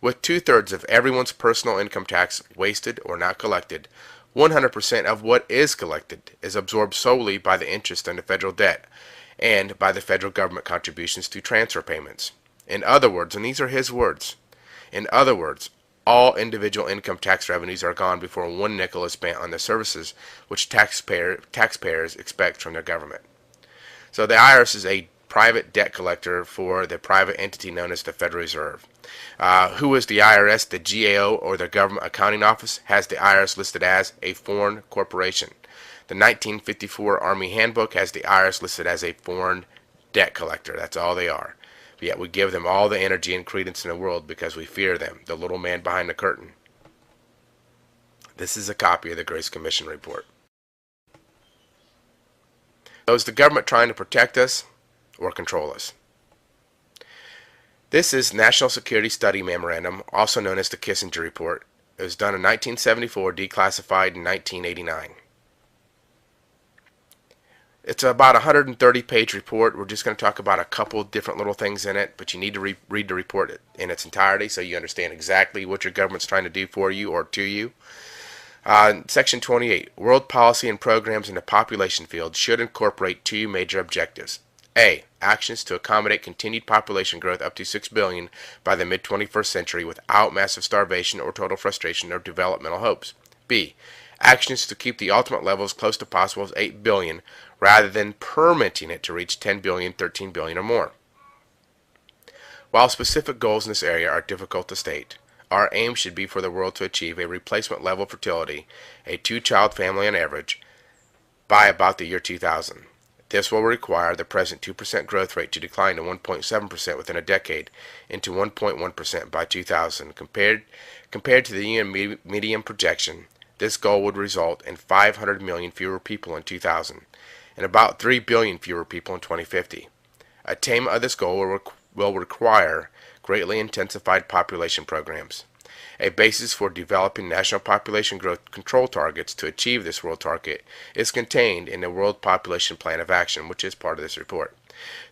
S1: With two-thirds of everyone's personal income tax wasted or not collected, 100% of what is collected is absorbed solely by the interest on the federal debt and by the federal government contributions through transfer payments. In other words, and these are his words, in other words, all individual income tax revenues are gone before one nickel is spent on the services which taxpayers expect from their government. So the IRS is a private debt collector for the private entity known as the Federal Reserve. Who is the IRS? The GAO, or the Government Accounting Office, has the IRS listed as a foreign corporation. The 1954 Army Handbook has the IRS listed as a foreign debt collector. That's all they are. But yet we give them all the energy and credence in the world because we fear them, the little man behind the curtain. This is a copy of the Grace Commission report. So is the government trying to protect us or control us? This is National Security Study Memorandum, also known as the Kissinger Report. It was done in 1974, declassified in 1989. It's about a 130-page report. We're just going to talk about a couple different little things in it, but you need to read the report in its entirety so you understand exactly what your government's trying to do for you or to you. Section 28, World Policy and Programs in the Population Field should incorporate two major objectives. A. Actions to accommodate continued population growth up to 6 billion by the mid-21st century without massive starvation or total frustration of developmental hopes. B. Actions to keep the ultimate level as close to possible as 8 billion rather than permitting it to reach 10 billion, 13 billion or more. While specific goals in this area are difficult to state, our aim should be for the world to achieve a replacement level of fertility, a two-child family on average, by about the year 2000. This will require the present 2% growth rate to decline to 1.7% within a decade and to 1.1% by 2000. Compared to the UN median projection, this goal would result in 500 million fewer people in 2000 and about 3 billion fewer people in 2050. Attainment of this goal will require greatly intensified population programs. A basis for developing national population growth control targets to achieve this world target is contained in the World Population Plan of Action, which is part of this report.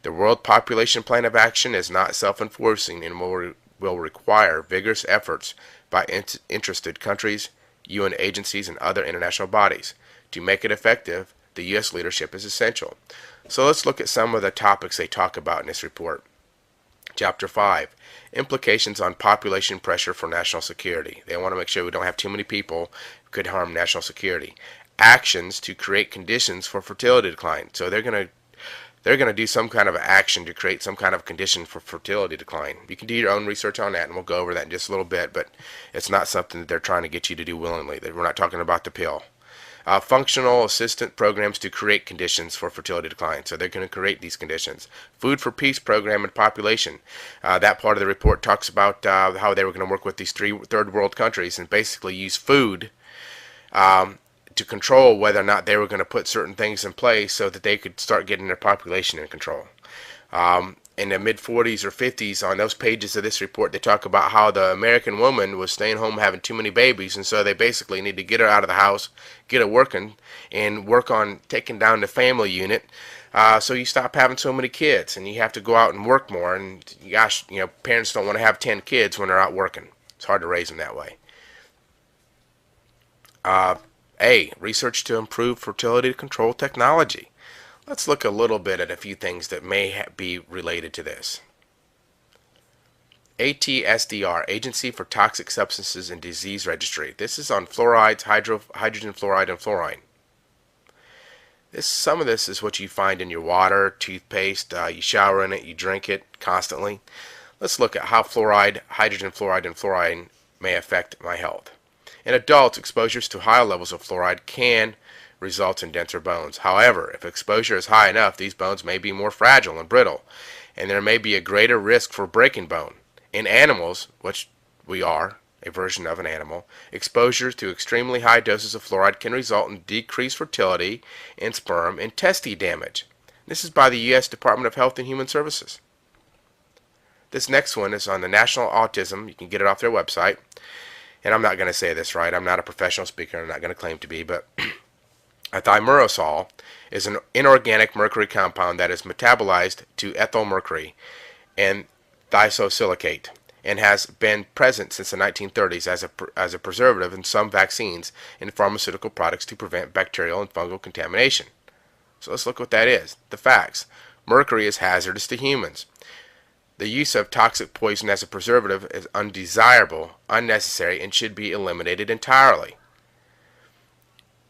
S1: The World Population Plan of Action is not self-enforcing and will require vigorous efforts by interested countries, UN agencies, and other international bodies. To make it effective, the U.S. leadership is essential. So let's look at some of the topics they talk about in this report. Chapter 5, Implications on Population Pressure for National Security. They want to make sure we don't have too many people who could harm national security. Actions to create conditions for fertility decline. So they're going to do some kind of action to create some kind of condition for fertility decline. You can do your own research on that, and we'll go over that in just a little bit, but it's not something that they're trying to get you to do willingly. We're not talking about the pill. Functional assistant programs to create conditions for fertility decline. So they're going to create these conditions. Food for Peace program and population. That part of the report talks about how they were going to work with these third world countries and basically use food to control whether or not they were going to put certain things in place so that they could start getting their population in control. In the mid-40s or 50s, on those pages of this report, they talk about how the American woman was staying home having too many babies, and so they basically need to get her out of the house, get her working, and work on taking down the family unit so you stop having so many kids, and you have to go out and work more, and gosh, parents don't want to have 10 kids when they're out working. It's hard to raise them that way. A. Research to improve fertility control technology. Let's look a little bit at a few things that may be related to this. ATSDR, Agency for Toxic Substances and Disease Registry. This is on fluorides, hydrogen fluoride, and fluorine. Some of this is what you find in your water, toothpaste, you shower in it, you drink it constantly. Let's look at how fluoride, hydrogen fluoride, and fluorine may affect my health. In adults, exposures to high levels of fluoride can result in denser bones. However, if exposure is high enough, these bones may be more fragile and brittle, and there may be a greater risk for breaking bone. In animals, which we are, a version of an animal, exposure to extremely high doses of fluoride can result in decreased fertility in sperm and testes damage. This is by the U.S. Department of Health and Human Services. This next one is on the National Autism. You can get it off their website. And I'm not going to say this right. I'm not a professional speaker. I'm not going to claim to be, but thimerosal is an inorganic mercury compound that is metabolized to ethylmercury and thiosilicates and has been present since the 1930s as a preservative in some vaccines and pharmaceutical products to prevent bacterial and fungal contamination. So let's look what that is. The facts. Mercury is hazardous to humans. The use of toxic poison as a preservative is undesirable, unnecessary, and should be eliminated entirely.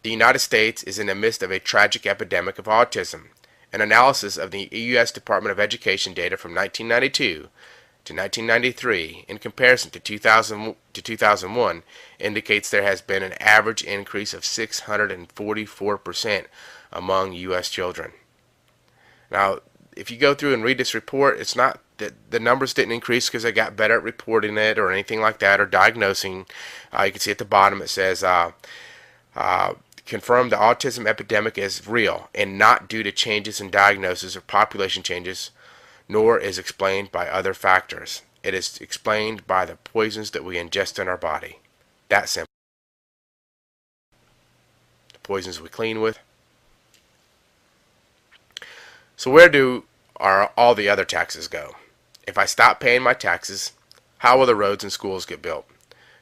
S1: The United States is in the midst of a tragic epidemic of autism. An analysis of the U.S. Department of Education data from 1992 to 1993 in comparison to 2000 to 2001 indicates there has been an average increase of 644% among U.S. children. Now, if you go through and read this report, it's not that the numbers didn't increase because they got better at reporting it or anything like that or diagnosing. You can see at the bottom it says, confirmed the autism epidemic is real and not due to changes in diagnosis or population changes, nor is explained by other factors. It is explained by the poisons that we ingest in our body. That simple. The poisons we clean with. So where do all the other taxes go? If I stop paying my taxes, how will the roads and schools get built?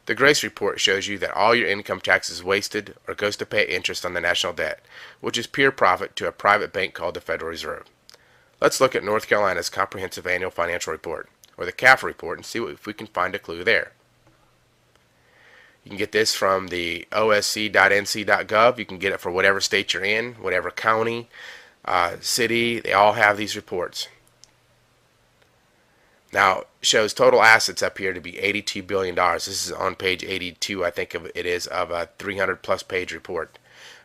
S1: The Grace Report shows you that all your income tax is wasted or goes to pay interest on the national debt, which is pure profit to a private bank called the Federal Reserve. Let's look at North Carolina's Comprehensive Annual Financial Report, or the CAF report, and see if we can find a clue there. You can get this from the osc.nc.gov. You can get it for whatever state you're in, whatever county, city. They all have these reports. Now, it shows total assets up here to be $82 billion. This is on page 82, I think it is, of a 300-plus page report.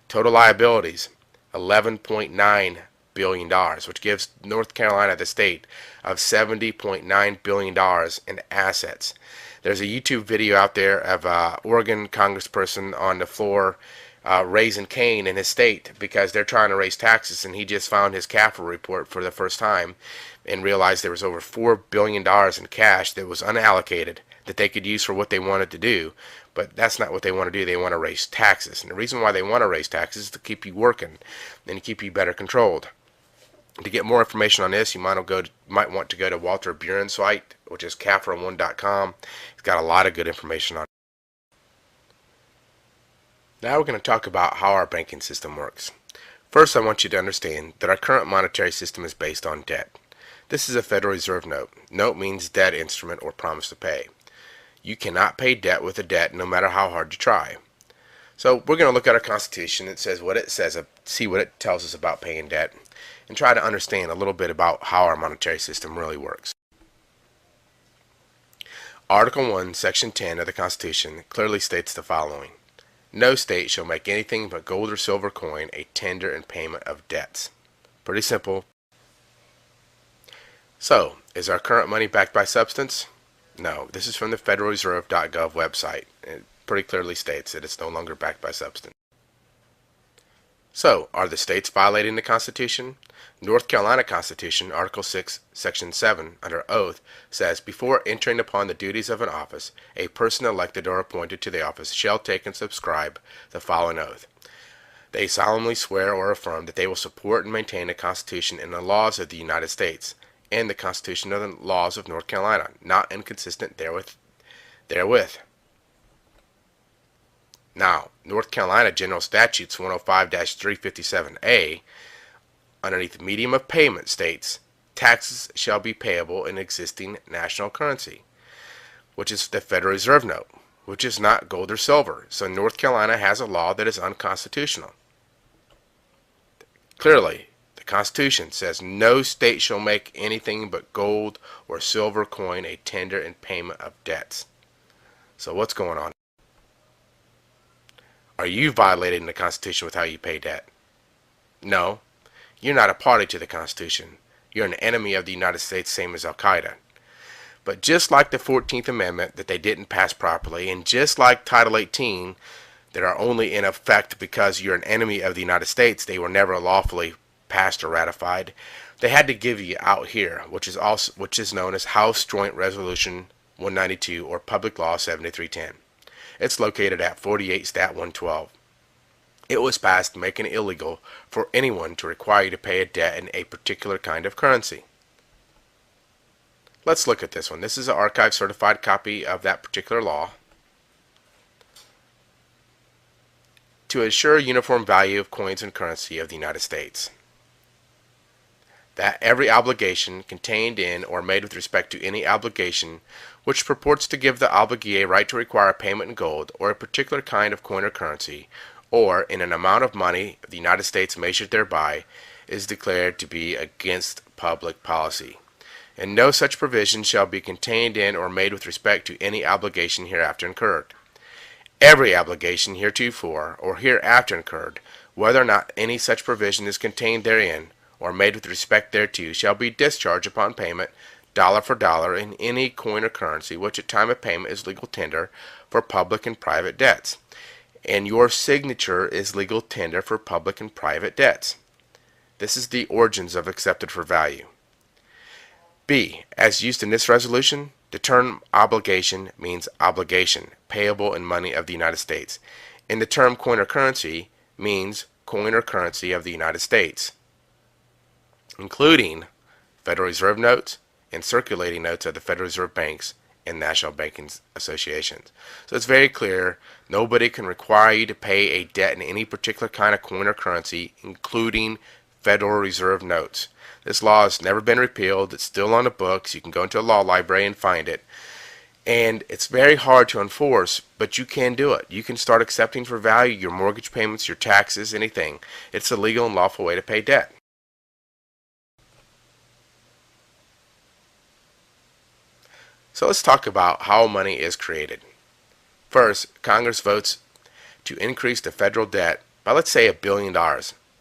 S1: Total liabilities, $11.9 billion, which gives North Carolina the state of $70.9 billion in assets. There's a YouTube video out there of an Oregon congressperson on the floor raising Cain in his state because they're trying to raise taxes, and he just found his CAFR report for the first time and realized there was over $4 billion in cash that was unallocated that they could use for what they wanted to do. But that's not what they want to do. They want to raise taxes. And the reason why they want to raise taxes is to keep you working and to keep you better controlled. To get more information on this, you might want to go to Walter Buren's site, which is CAFRA1.com. It's got a lot of good information on it. Now we're going to talk about how our banking system works. First, I want you to understand that our current monetary system is based on debt. This is a Federal Reserve note. Note means debt instrument or promise to pay. You cannot pay debt with a debt no matter how hard you try. So we're going to look at our Constitution. It says what it says, see what it tells us about paying debt, and try to understand a little bit about how our monetary system really works. Article 1, Section 10 of the Constitution clearly states the following. No state shall make anything but gold or silver coin a tender in payment of debts. Pretty simple. So, is our current money backed by substance? No. This is from the federalreserve.gov website. It pretty clearly states that it's no longer backed by substance. So, are the states violating the Constitution? North Carolina Constitution, Article 6, Section 7, under oath, says, before entering upon the duties of an office, a person elected or appointed to the office shall take and subscribe the following oath. They solemnly swear or affirm that they will support and maintain the Constitution and the laws of the United States, and the Constitution and the laws of North Carolina, not inconsistent therewith. Now, North Carolina General Statutes 105-357A, underneath medium of payment, states, taxes shall be payable in existing national currency, which is the Federal Reserve note, which is not gold or silver. So North Carolina has a law that is unconstitutional. Clearly, the Constitution says no state shall make anything but gold or silver coin a tender in payment of debts. So what's going on? Are you violating the Constitution with how you pay debt? No. You're not a party to the Constitution. You're an enemy of the United States, same as Al-Qaeda. But just like the 14th Amendment that they didn't pass properly, and just like Title 18 that are only in effect because you're an enemy of the United States, they were never lawfully passed or ratified, they had to give you out here, which is known as House Joint Resolution 192 or Public Law 7310. It's located at 48 Stat 112. It was passed making it illegal for anyone to require you to pay a debt in a particular kind of currency. Let's look at this one. This is an archive certified copy of that particular law. To ensure uniform value of coins and currency of the United States. That every obligation contained in or made with respect to any obligation which purports to give the obligee a right to require payment in gold or a particular kind of coin or currency, or in an amount of money of the United States measured thereby, is declared to be against public policy. And no such provision shall be contained in or made with respect to any obligation hereafter incurred. Every obligation heretofore or hereafter incurred, whether or not any such provision is contained therein, or made with respect thereto, shall be discharged upon payment, dollar for dollar, in any coin or currency which at time of payment is legal tender for public and private debts. And your signature is legal tender for public and private debts. This is the origins of accepted for value. B. As used in this resolution, the term obligation means obligation, payable in money of the United States. And the term coin or currency means coin or currency of the United States, including Federal Reserve notes and circulating notes of the Federal Reserve banks and national banking associations. So it's very clear, nobody can require you to pay a debt in any particular kind of coin or currency, including Federal Reserve notes. This law has never been repealed. It's still on the books. You can go into a law library and find it. And it's very hard to enforce, but you can do it. You can start accepting for value your mortgage payments, your taxes, anything. It's a legal and lawful way to pay debt. So let's talk about how money is created. First, Congress votes to increase the federal debt by, let's say, $1 billion.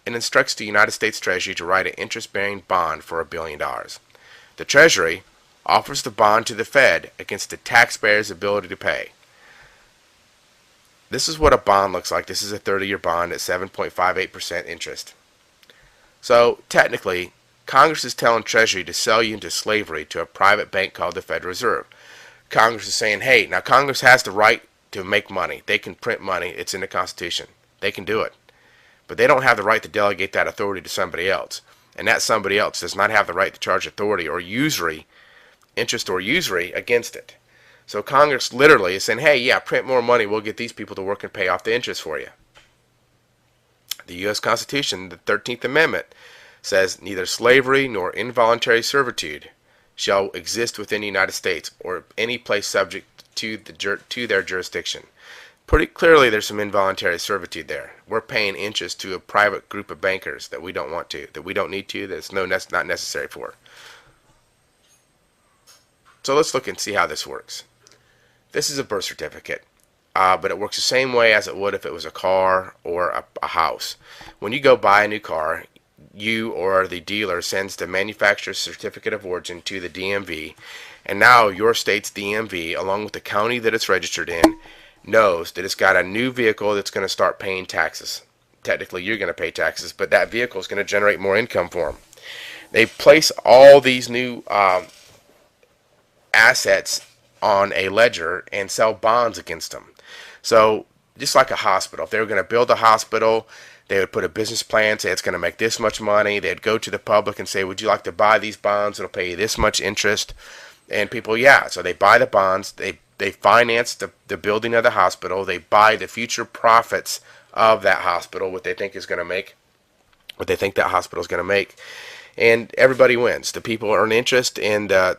S1: And instructs the United States Treasury to write an interest-bearing bond for $1 billion. The Treasury offers the bond to the Fed against the taxpayer's ability to pay. This is what a bond looks like. This is a 30-year bond at 7.58% interest. So technically, Congress is telling Treasury to sell you into slavery to a private bank called the Federal Reserve. Congress is saying, hey, now Congress has the right to make money. They can print money. It's in the Constitution. They can do it. But they don't have the right to delegate that authority to somebody else. And that somebody else does not have the right to charge authority or usury, interest or usury against it. So Congress literally is saying, hey, yeah, print more money. We'll get these people to work and pay off the interest for you. The U.S. Constitution, the 13th Amendment, says neither slavery nor involuntary servitude shall exist within the United States or any place subject to their jurisdiction. Pretty clearly there's some involuntary servitude there. We're paying interest to a private group of bankers that we don't want to, that we don't need to, that's not necessary for. So let's look and see how this works. This is a birth certificate, but it works the same way as it would if it was a car or a house. When you go buy a new car, you or the dealer sends the manufacturer's certificate of origin to the DMV, and now your state's DMV, along with the county that it's registered in, knows that it's got a new vehicle that's going to start paying taxes. Technically, you're going to pay taxes, but that vehicle is going to generate more income for them. They place all these new assets on a ledger and sell bonds against them. So just like a hospital, if they were going to build a hospital, they would put a business plan, say it's going to make this much money. They'd go to the public and say, would you like to buy these bonds? It'll pay you this much interest. And people, yeah. So they buy the bonds. They finance the building of the hospital. They buy the future profits of that hospital, what they think is going to make, what they think that hospital is going to make. And everybody wins. The people earn interest, and the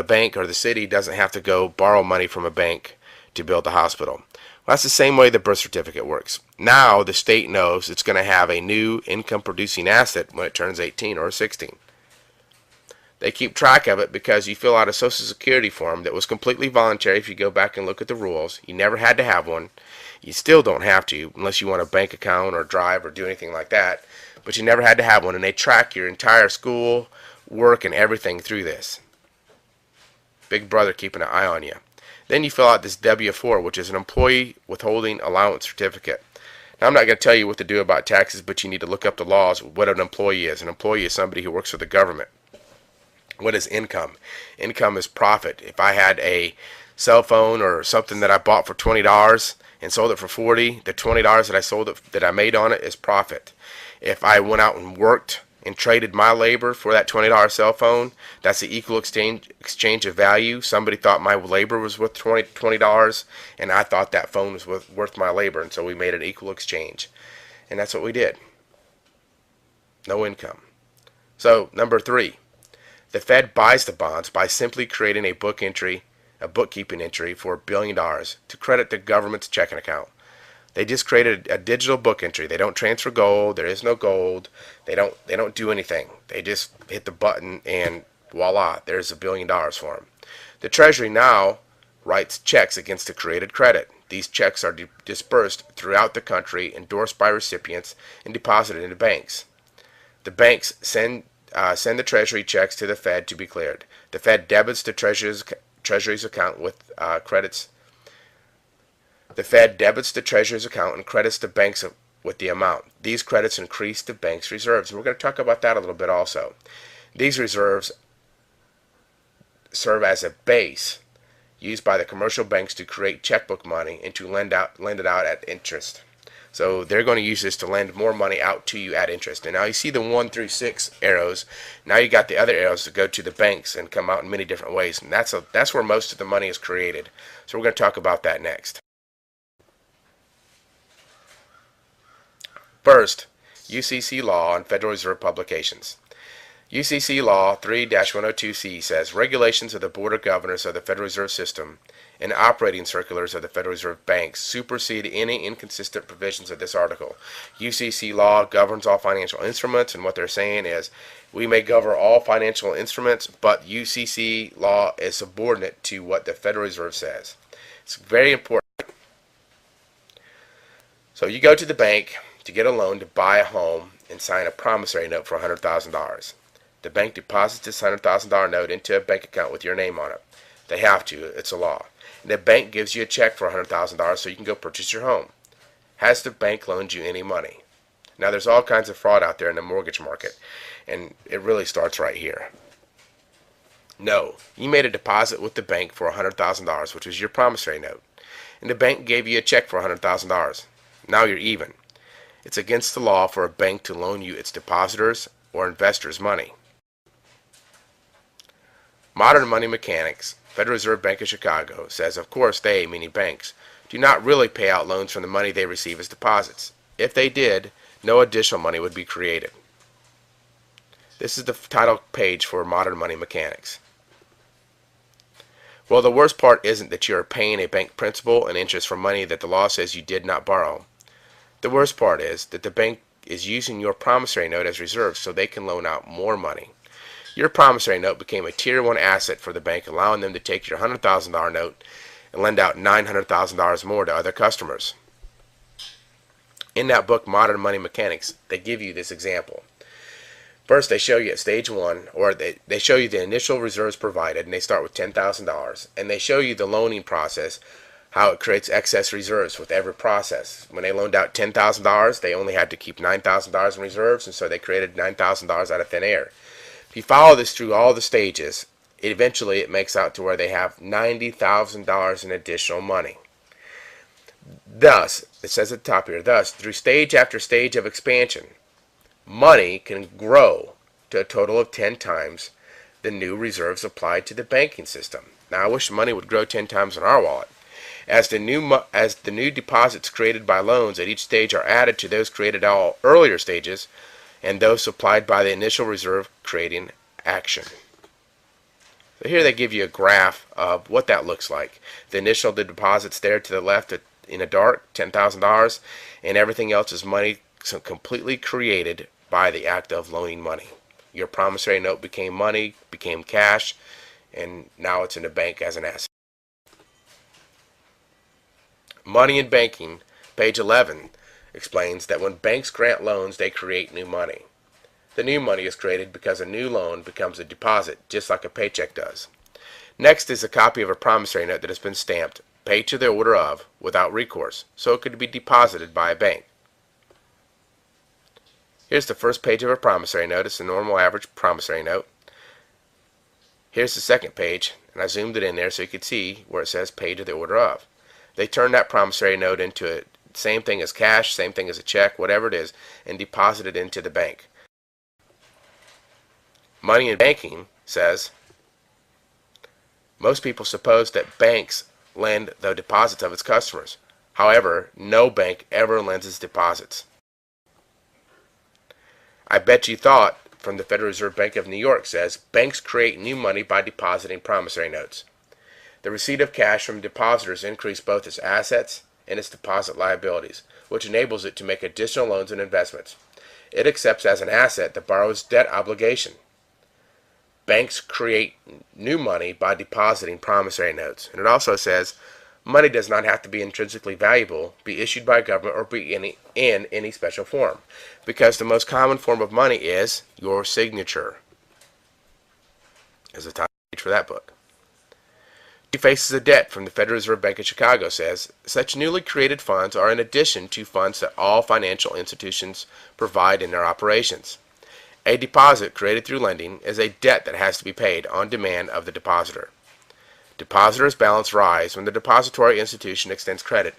S1: bank or the city doesn't have to go borrow money from a bank to build the hospital. Well, that's the same way the birth certificate works. Now the state knows it's going to have a new income-producing asset when it turns 18 or 16. They keep track of it because you fill out a Social Security form that was completely voluntary. If you go back and look at the rules, you never had to have one. You still don't have to unless you want a bank account or drive or do anything like that. But you never had to have one, and they track your entire school, work, and everything through this. Big brother keeping an eye on you. Then you fill out this W-4, which is an employee withholding allowance certificate. Now, I'm not going to tell you what to do about taxes, but you need to look up the laws, what an employee is. An employee is somebody who works for the government. What is income? Income is profit. If I had a cell phone or something that I bought for $20 and sold it for $40, the $20 that I made on it is profit. If I went out and worked and traded my labor for that $20 cell phone, that's the equal exchange of value. Somebody thought my labor was worth $20, and I thought that phone was worth my labor, and so we made an equal exchange. And that's what we did. No income. So, number 3. The Fed buys the bonds by simply creating a bookkeeping entry for $1 billion to credit the government's checking account. They just created a digital book entry. They don't transfer gold. There is no gold. They don't do anything. They just hit the button and voila, there's $1 billion for them. The Treasury now writes checks against the created credit. These checks are dispersed throughout the country, endorsed by recipients, and deposited into banks. The banks send the Treasury checks to the Fed to be cleared. The Fed debits the Treasury's account with credits. The Fed debits the Treasury's account and credits the banks with the amount. These credits increase the bank's reserves. And we're going to talk about that a little bit also. These reserves serve as a base used by the commercial banks to create checkbook money and to lend it out at interest. So they're going to use this to lend more money out to you at interest. And now you see the 1 through 6 arrows. Now you got the other arrows that go to the banks and come out in many different ways. And that's where most of the money is created. So we're going to talk about that next. First, UCC law on Federal Reserve publications. UCC Law 3-102C says regulations of the Board of Governors of the Federal Reserve System and operating circulars of the Federal Reserve Banks supersede any inconsistent provisions of this article. UCC law governs all financial instruments, and what they're saying is we may govern all financial instruments, but UCC law is subordinate to what the Federal Reserve says. It's very important. So you go to the bank to get a loan to buy a home and sign a promissory note for $100,000. The bank deposits this $100,000 note into a bank account with your name on it. They have to. It's a law. And the bank gives you a check for $100,000 so you can go purchase your home. Has the bank loaned you any money? Now, there's all kinds of fraud out there in the mortgage market, and it really starts right here. No. You made a deposit with the bank for $100,000, which was your promissory note, and the bank gave you a check for $100,000. Now you're even. It's against the law for a bank to loan you its depositors or investors' money. Modern Money Mechanics, Federal Reserve Bank of Chicago, says of course they, meaning banks, do not really pay out loans from the money they receive as deposits. If they did, no additional money would be created. This is the title page for Modern Money Mechanics. Well, the worst part isn't that you are paying a bank principal and interest for money that the law says you did not borrow. The worst part is that the bank is using your promissory note as reserves so they can loan out more money. Your promissory note became a Tier 1 asset for the bank, allowing them to take your $100,000 note and lend out $900,000 more to other customers. In that book, Modern Money Mechanics, they give you this example. First, they show you at stage 1, or they show you the initial reserves provided, and they start with $10,000. And they show you the loaning process, how it creates excess reserves with every process. When they loaned out $10,000, they only had to keep $9,000 in reserves, and so they created $9,000 out of thin air. If you follow this through all the stages, eventually it makes out to where they have $90,000 in additional money. Thus, it says at the top here, thus, through stage after stage of expansion, money can grow to a total of 10 times the new reserves applied to the banking system. Now, I wish money would grow 10 times in our wallet. As the new deposits created by loans at each stage are added to those created at all earlier stages, and those supplied by the initial reserve creating action. So here they give you a graph of what that looks like. The initial deposits there to the left in the dark, $10,000, and everything else is money completely created by the act of loaning money. Your promissory note became money, became cash, and now it's in the bank as an asset. Money in banking, page 11, explains that when banks grant loans, they create new money. The new money is created because a new loan becomes a deposit, just like a paycheck does. Next is a copy of a promissory note that has been stamped, paid to the order of, without recourse, so it could be deposited by a bank. Here's the first page of a promissory note. It's a normal average promissory note. Here's the second page, and I zoomed it in there so you could see where it says paid to the order of. They turn that promissory note into a same thing as cash, same thing as a check, whatever it is, and deposit it into the bank. Money in banking says, most people suppose that banks lend the deposits of its customers. However, no bank ever lends its deposits. I bet you thought from the Federal Reserve Bank of New York says, banks create new money by depositing promissory notes. The receipt of cash from depositors increase both its assets and its deposit liabilities, which enables it to make additional loans and investments. It accepts as an asset the borrower's debt obligation. Banks create new money by depositing promissory notes. And it also says, money does not have to be intrinsically valuable, be issued by a government, or be in any special form, because the most common form of money is your signature. There's a title page for that book. Two Faces of Debt from the Federal Reserve Bank of Chicago says, such newly created funds are in addition to funds that all financial institutions provide in their operations. A deposit created through lending is a debt that has to be paid on demand of the depositor. Depositors' balance rise when the depository institution extends credit,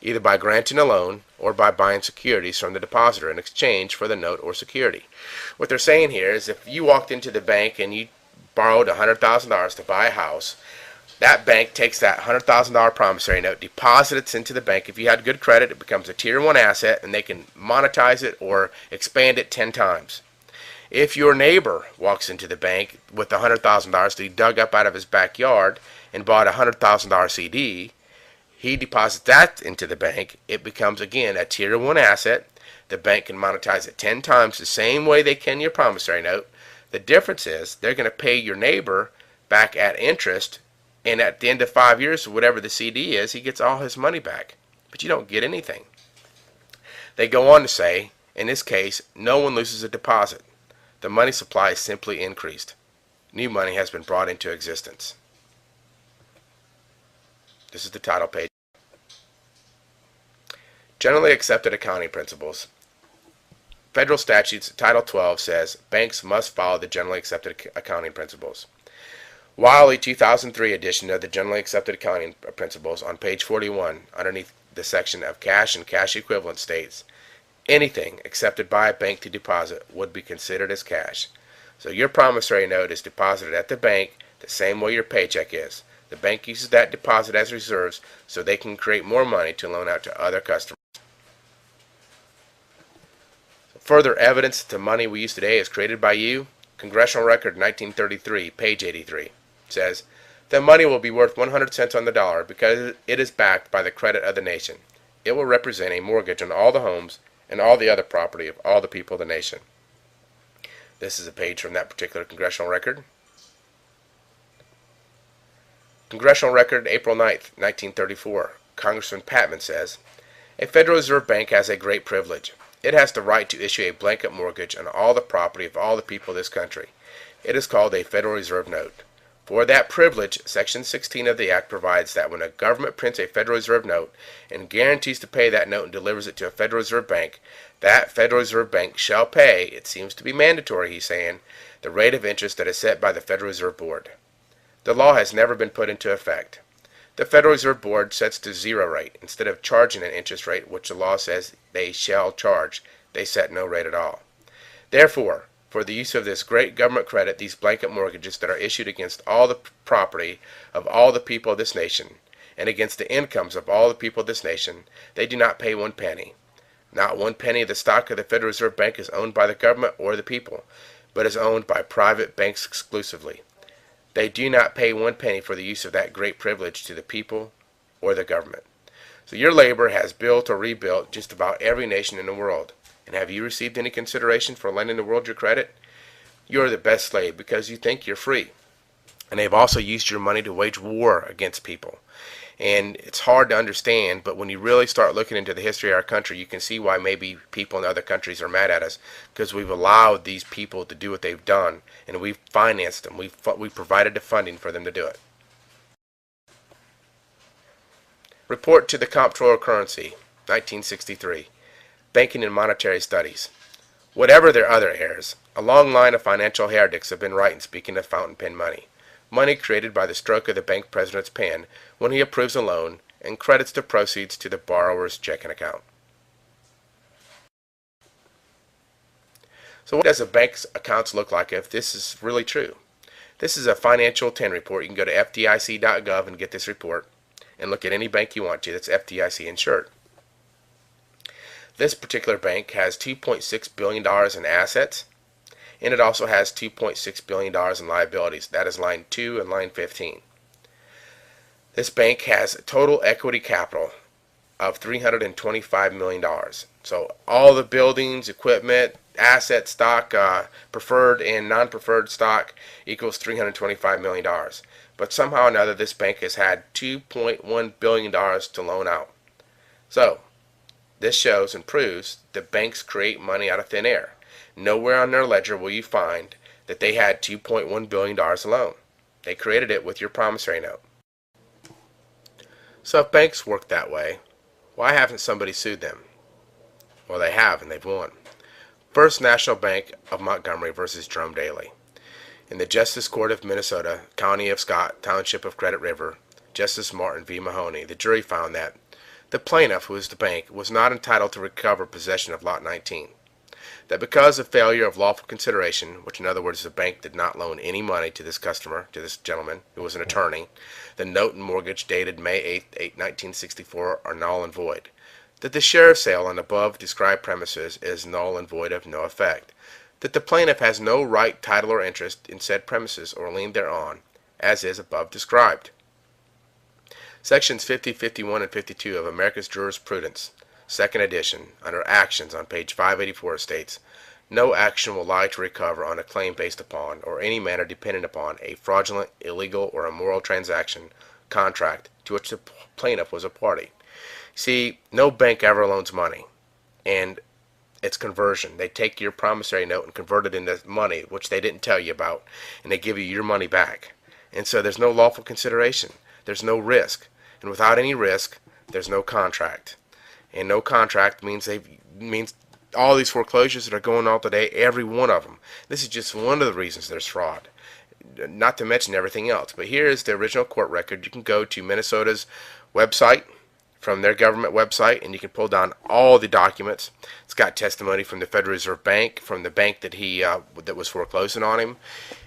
S1: either by granting a loan or by buying securities from the depositor in exchange for the note or security. What they're saying here is if you walked into the bank and you borrowed $100,000 to buy a house, that bank takes that $100,000 promissory note, deposits it into the bank. If you had good credit, it becomes a Tier 1 asset, and they can monetize it or expand it 10 times. If your neighbor walks into the bank with $100,000 that he dug up out of his backyard and bought a $100,000 CD, he deposits that into the bank. It becomes, again, a Tier 1 asset. The bank can monetize it 10 times the same way they can your promissory note. The difference is they're going to pay your neighbor back at interest, and at the end of 5 years, whatever the CD is, he gets all his money back. But you don't get anything. They go on to say, in this case, no one loses a deposit. The money supply is simply increased. New money has been brought into existence. This is the title page. Generally accepted accounting principles. Federal statutes, Title 12 says banks must follow the generally accepted accounting principles. While a 2003 edition of the Generally Accepted Accounting Principles on page 41, underneath the section of cash and cash equivalent, states, anything accepted by a bank to deposit would be considered as cash. So your promissory note is deposited at the bank the same way your paycheck is. The bank uses that deposit as reserves so they can create more money to loan out to other customers. Further evidence that the money we use today is created by you. Congressional Record 1933, page 83, says, the money will be worth 100 cents on the dollar because it is backed by the credit of the nation. It will represent a mortgage on all the homes and all the other property of all the people of the nation. This is a page from that particular Congressional Record. Congressional Record, April 9th, 1934. Congressman Patman says, a Federal Reserve Bank has a great privilege. It has the right to issue a blanket mortgage on all the property of all the people of this country. It is called a Federal Reserve Note. For that privilege, Section 16 of the Act provides that when a government prints a Federal Reserve Note and guarantees to pay that note and delivers it to a Federal Reserve Bank, that Federal Reserve Bank shall pay, it seems to be mandatory, he's saying, the rate of interest that is set by the Federal Reserve Board. The law has never been put into effect. The Federal Reserve Board sets the zero rate. Instead of charging an interest rate, which the law says they shall charge, they set no rate at all. Therefore, for the use of this great government credit, these blanket mortgages that are issued against all the property of all the people of this nation, and against the incomes of all the people of this nation, they do not pay 1 penny. Not 1 penny of the stock of the Federal Reserve Bank is owned by the government or the people, but is owned by private banks exclusively. They do not pay 1 penny for the use of that great privilege to the people or the government. So your labor has built or rebuilt just about every nation in the world. And have you received any consideration for lending the world your credit? You are the best slave because you think you're free. And they've also used your money to wage war against people. And it's hard to understand, but when you really start looking into the history of our country, you can see why maybe people in other countries are mad at us, because we've allowed these people to do what they've done, and we've financed them. We've provided the funding for them to do it. Report to the Comptroller of Currency, 1963. Banking and Monetary Studies. Whatever their other errors, a long line of financial heretics have been right in speaking of fountain pen money. Money created by the stroke of the bank president's pen when he approves a loan and credits the proceeds to the borrower's checking account. So what does a bank's accounts look like if this is really true? This is a financial 10 report. You can go to FDIC.gov and get this report and look at any bank you want to that's FDIC insured. This particular bank has $2.6 billion in assets, and it also has $2.6 billion in liabilities. That is line 2 and line 15. This bank has total equity capital of $325 million. So all the buildings, equipment, asset, stock, preferred and non-preferred stock equals $325 million. But somehow or another, this bank has had $2.1 billion to loan out. So this shows and proves that banks create money out of thin air. Nowhere on their ledger will you find that they had $2.1 billion alone. They created it with your promissory note. So if banks work that way, why haven't somebody sued them? Well, they have, and they've won. First National Bank of Montgomery versus Jerome Daly. In the Justice Court of Minnesota, County of Scott, Township of Credit River, Justice Martin v. Mahoney, the jury found that the plaintiff, who is the bank, was not entitled to recover possession of Lot 19. That because of failure of lawful consideration, which in other words the bank did not loan any money to this customer, to this gentleman, who was an attorney, the note and mortgage dated May 8, 1964 are null and void. That the share of sale on above described premises is null and void of no effect. That the plaintiff has no right, title, or interest in said premises or lien thereon, as is above described. Sections 50, 51, and 52 of America's Jurisprudence, second edition, under Actions on page 584 states, no action will lie to recover on a claim based upon, or any manner dependent upon, a fraudulent, illegal, or immoral transaction, contract, to which the plaintiff was a party. See, no bank ever loans money, and it's conversion. They take your promissory note and convert it into money, which they didn't tell you about, and they give you your money back. And so there's no lawful consideration. There's no risk. And without any risk, there's no contract. And no contract means all these foreclosures that are going on today, every one of them. This is just one of the reasons there's fraud, not to mention everything else. But here is the original court record. You can go to Minnesota's website, from their government website, and you can pull down all the documents. It's got testimony from the Federal Reserve Bank, from the bank that that was foreclosing on him,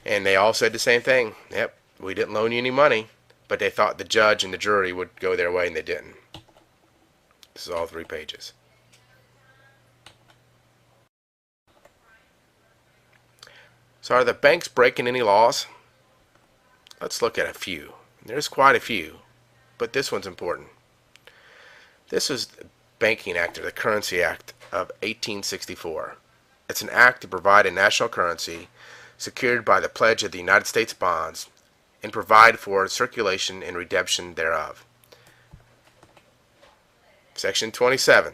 S1: and they all said the same thing. Yep, we didn't loan you any money, but they thought the judge and the jury would go their way, and they didn't. This is all 3 pages. So are the banks breaking any laws? Let's look at a few. There's quite a few, but this one's important. This is the Banking Act, or the Currency Act of 1864. It's an act to provide a national currency secured by the pledge of the United States bonds and provide for circulation and redemption thereof. Section 27.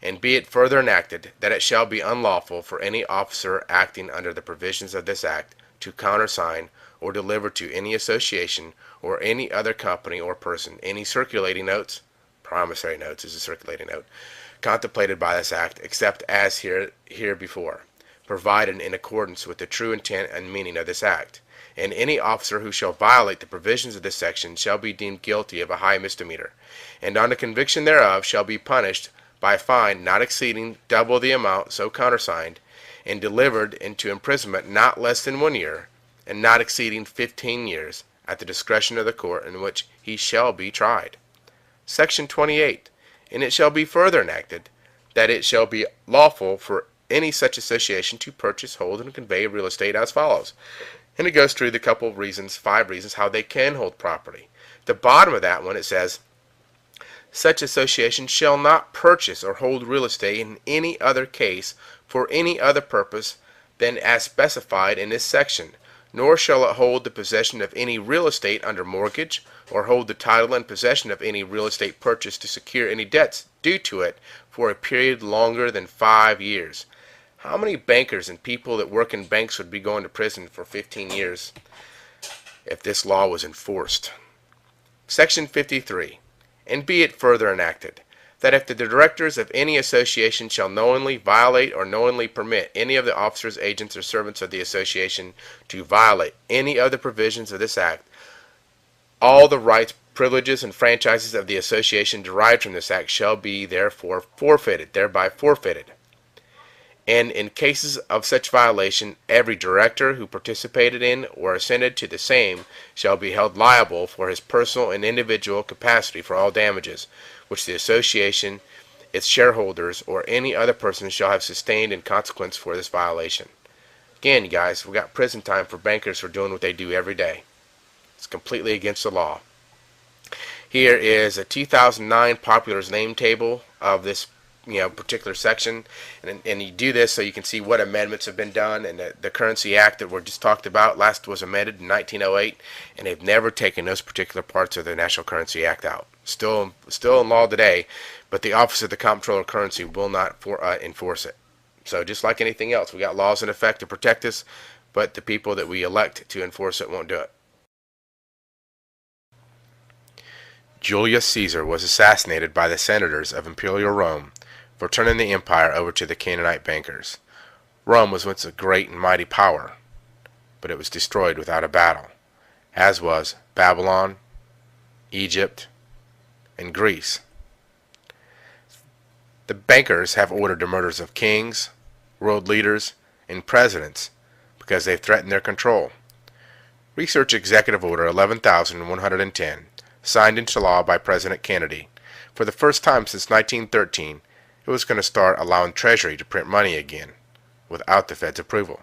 S1: And be it further enacted that it shall be unlawful for any officer acting under the provisions of this act to countersign or deliver to any association or any other company or person any circulating notes, promissory notes is a circulating note, contemplated by this act, except as herebefore, provided in accordance with the true intent and meaning of this act. And any officer who shall violate the provisions of this section shall be deemed guilty of a high misdemeanor, and on the conviction thereof shall be punished by a fine not exceeding double the amount so countersigned, and delivered into imprisonment not less than 1 year, and not exceeding 15 years, at the discretion of the court in which he shall be tried. Section 28. And it shall be further enacted that it shall be lawful for any such association to purchase, hold, and convey real estate as follows. And it goes through the couple of reasons, 5 reasons how they can hold property. At the bottom of that one it says, such association shall not purchase or hold real estate in any other case for any other purpose than as specified in this section, nor shall it hold the possession of any real estate under mortgage, or hold the title and possession of any real estate purchased to secure any debts due to it for a period longer than 5 years. How many bankers and people that work in banks would be going to prison for 15 years if this law was enforced? Section 53. And be it further enacted that if the directors of any association shall knowingly violate or knowingly permit any of the officers, agents, or servants of the association to violate any of the provisions of this act, all the rights, privileges, and franchises of the association derived from this act shall be therefore thereby forfeited. And in cases of such violation, every director who participated in or assented to the same shall be held liable for his personal and individual capacity for all damages which the association, its shareholders, or any other person shall have sustained in consequence for this violation. Again, you guys, we got prison time for bankers for doing what they do every day. It's completely against the law. Here is a 2009 Popular's name table of this particular section, and you do this so you can see what amendments have been done. And the Currency Act that we just talked about last was amended in 1908, and they've never taken those particular parts of the National Currency Act out. Still in law today, but the Office of the Comptroller of Currency will not enforce it. So just like anything else, we got laws in effect to protect us, but the people that we elect to enforce it won't do it. Julius Caesar was assassinated by the senators of Imperial Rome for turning the empire over to the Canaanite bankers. Rome was once a great and mighty power, but it was destroyed without a battle, as was Babylon, Egypt, and Greece. The bankers have ordered the murders of kings, world leaders, and presidents because they threaten their control. Research Executive Order 11,110, signed into law by President Kennedy. For the first time since 1913, it was going to start allowing Treasury to print money again, without the Fed's approval.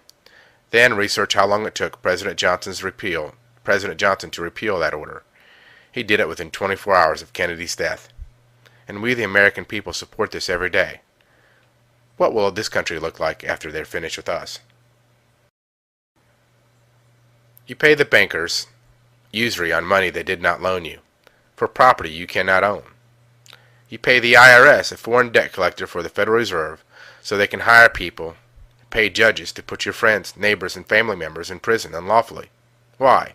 S1: Then research how long it took President Johnson to repeal that order. He did it within 24 hours of Kennedy's death. And we the American people support this every day. What will this country look like after they're finished with us? You pay the bankers usury on money they did not loan you, for property you cannot own. You pay the IRS, a foreign debt collector for the Federal Reserve, so they can hire people and pay judges to put your friends, neighbors, and family members in prison unlawfully. Why?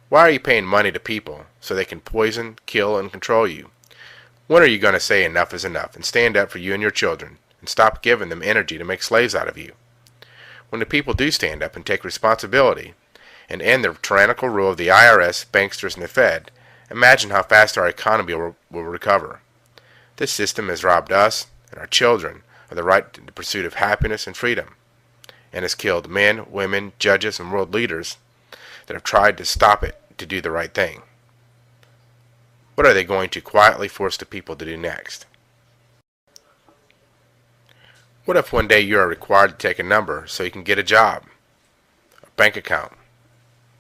S1: Why are you paying money to people so they can poison, kill, and control you? When are you going to say enough is enough and stand up for you and your children and stop giving them energy to make slaves out of you? When the people do stand up and take responsibility and end the tyrannical rule of the IRS, banksters, and the Fed, imagine how fast our economy will recover. This system has robbed us and our children of the right to the pursuit of happiness and freedom, and has killed men, women, judges, and world leaders that have tried to stop it to do the right thing. What are they going to quietly force the people to do next? What if one day you are required to take a number so you can get a job, a bank account,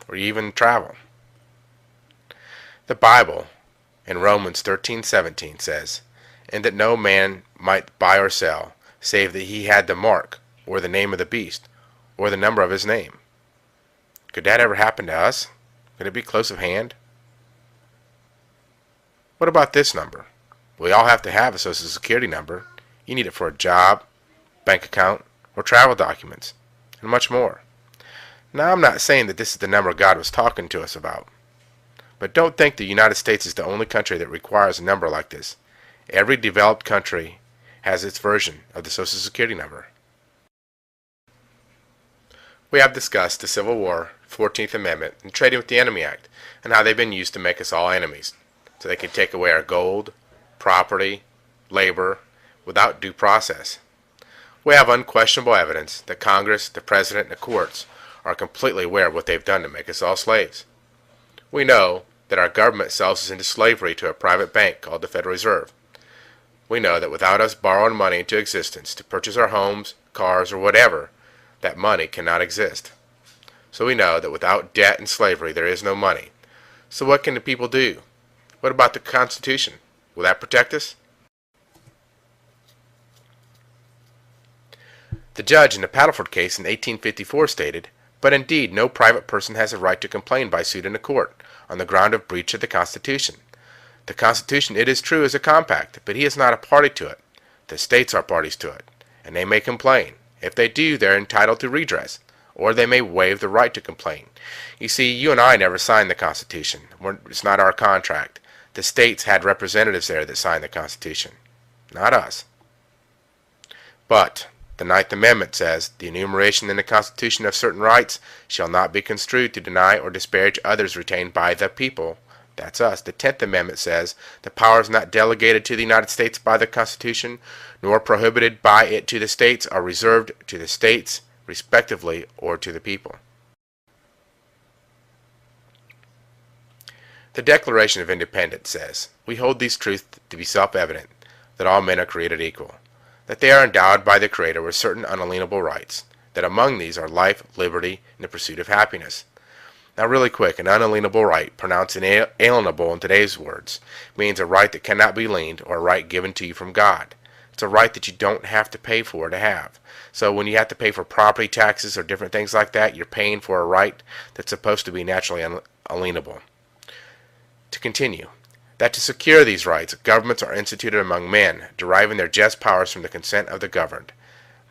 S1: or even travel? The Bible in Romans 13:17 says, "And that no man might buy or sell, save that he had the mark, or the name of the beast, or the number of his name." Could that ever happen to us? Could it be close at hand? What about this number? We all have to have a Social Security number. You need it for a job, bank account, or travel documents, and much more. Now, I'm not saying that this is the number God was talking to us about. But don't think the United States is the only country that requires a number like this. Every developed country has its version of the Social Security number. We have discussed the Civil War, 14th Amendment, and Trading with the Enemy Act, and how they've been used to make us all enemies, so they can take away our gold, property, labor, without due process. We have unquestionable evidence that Congress, the President, and the courts are completely aware of what they've done to make us all slaves. We know that our government sells us into slavery to a private bank called the Federal Reserve. We know that without us borrowing money into existence to purchase our homes, cars, or whatever, that money cannot exist. So we know that without debt and slavery there is no money. So what can the people do? What about the Constitution? Will that protect us? The judge in the Paddleford case in 1854 stated, "But indeed no private person has a right to complain by suit in a court on the ground of breach of the Constitution. The Constitution, it is true, is a compact, but he is not a party to it. The states are parties to it, and they may complain. If they do, they are entitled to redress, or they may waive the right to complain. You see, you and I never signed the Constitution. It's not our contract. The states had representatives there that signed the Constitution. not us. But the Ninth Amendment says, the enumeration in the Constitution of certain rights shall not be construed to deny or disparage others retained by the people. That's us. The 10th Amendment says, the powers not delegated to the United States by the Constitution, nor prohibited by it to the states, are reserved to the states, respectively, or to the people. The Declaration of Independence says, we hold these truths to be self-evident, that all men are created equal, that they are endowed by the Creator with certain unalienable rights, that among these are life, liberty, and the pursuit of happiness. Now really quick, an unalienable right, pronounced inalienable in today's words, means a right that cannot be liened or a right given to you from God. It's a right that you don't have to pay for to have. So when you have to pay for property taxes or different things like that, you're paying for a right that's supposed to be naturally unalienable. To continue, that to secure these rights, governments are instituted among men, deriving their just powers from the consent of the governed.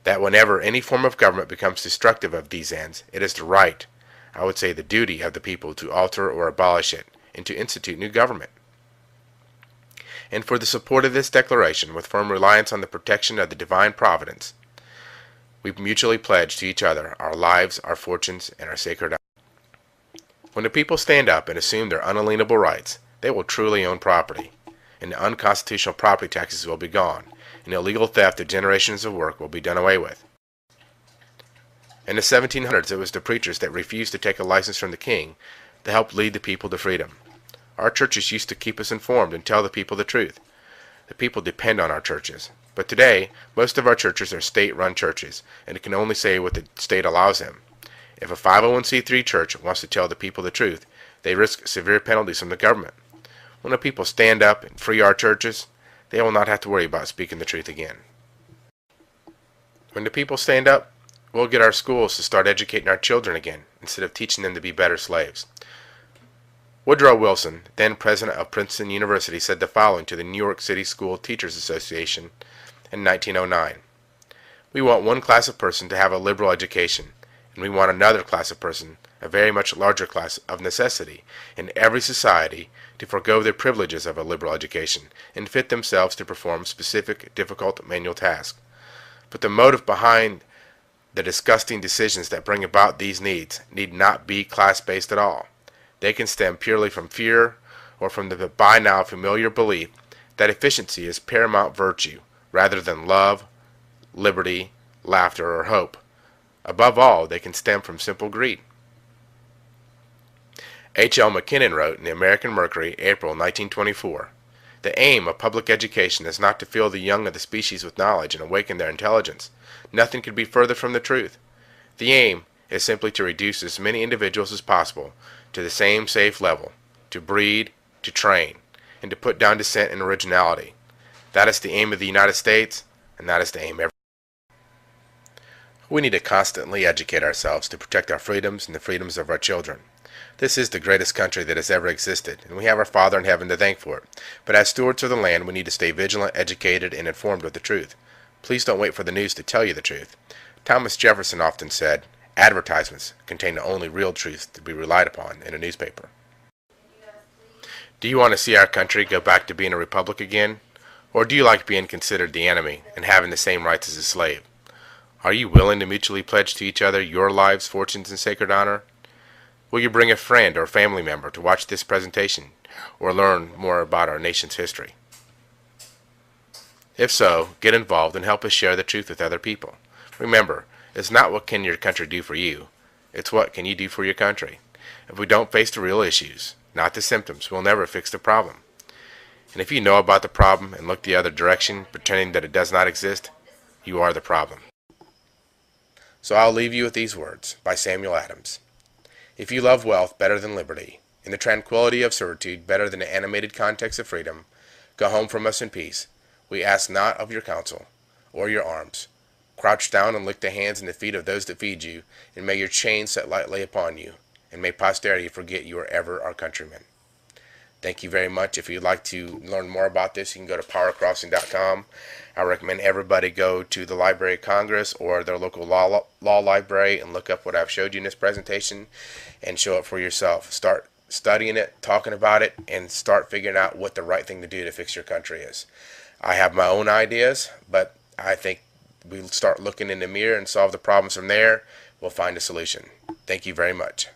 S1: That whenever any form of government becomes destructive of these ends, it is the right, I would say the duty of the people to alter or abolish it, and to institute new government. And for the support of this declaration, with firm reliance on the protection of the divine providence, we mutually pledge to each other our lives, our fortunes, and our sacred honor. When the people stand up and assume their unalienable rights, they will truly own property, and the unconstitutional property taxes will be gone, and illegal theft of generations of work will be done away with. In the 1700s, it was the preachers that refused to take a license from the king that helped lead the people to freedom. Our churches used to keep us informed and tell the people the truth. The people depend on our churches. But today, most of our churches are state-run churches, and it can only say what the state allows them. If a 501c3 church wants to tell the people the truth, they risk severe penalties from the government. When the people stand up and free our churches, they will not have to worry about speaking the truth again. When the people stand up, we'll get our schools to start educating our children again, instead of teaching them to be better slaves. Woodrow Wilson, then president of Princeton University, said the following to the New York City School Teachers Association in 1909. We want one class of person to have a liberal education, and we want another class of person, a very much larger class of necessity, in every society to forego their privileges of a liberal education, and fit themselves to perform specific, difficult manual tasks. But the motive behind the disgusting decisions that bring about these needs need not be class-based at all. They can stem purely from fear or from the by now familiar belief that efficiency is paramount virtue rather than love, liberty, laughter, or hope. Above all, they can stem from simple greed. H.L. Mackinnon wrote in the American Mercury, April 1924, "The aim of public education is not to fill the young of the species with knowledge and awaken their intelligence. Nothing could be further from the truth. The aim is simply to reduce as many individuals as possible to the same safe level, to breed, to train, and to put down dissent and originality. That is the aim of the United States, and that is the aim everywhere." We need to constantly educate ourselves to protect our freedoms and the freedoms of our children. This is the greatest country that has ever existed, and we have our Father in heaven to thank for it. But as stewards of the land, we need to stay vigilant, educated, and informed with the truth. Please don't wait for the news to tell you the truth. Thomas Jefferson often said, advertisements contain the only real truth to be relied upon in a newspaper. Do you want to see our country go back to being a republic again? Or do you like being considered the enemy and having the same rights as a slave? Are you willing to mutually pledge to each other your lives, fortunes, and sacred honor? Will you bring a friend or family member to watch this presentation or learn more about our nation's history? If so, get involved and help us share the truth with other people. Remember, it's not what can your country do for you, it's what can you do for your country. If we don't face the real issues, not the symptoms, we'll never fix the problem. And if you know about the problem and look the other direction, pretending that it does not exist, you are the problem. So I'll leave you with these words by Samuel Adams. If you love wealth better than liberty, and the tranquility of servitude better than the animated context of freedom, go home from us in peace. We ask not of your counsel or your arms. Crouch down and lick the hands and the feet of those that feed you, and may your chains set lightly upon you, and may posterity forget you are ever our countrymen. Thank you very much. If you'd like to learn more about this, you can go to powercrossing.com. I recommend everybody go to the Library of Congress or their local law library and look up what I've showed you in this presentation and show it for yourself. Start studying it, talking about it, and start figuring out what the right thing to do to fix your country is. I have my own ideas, but I think we'll start looking in the mirror and solve the problems from there. We'll find a solution. Thank you very much.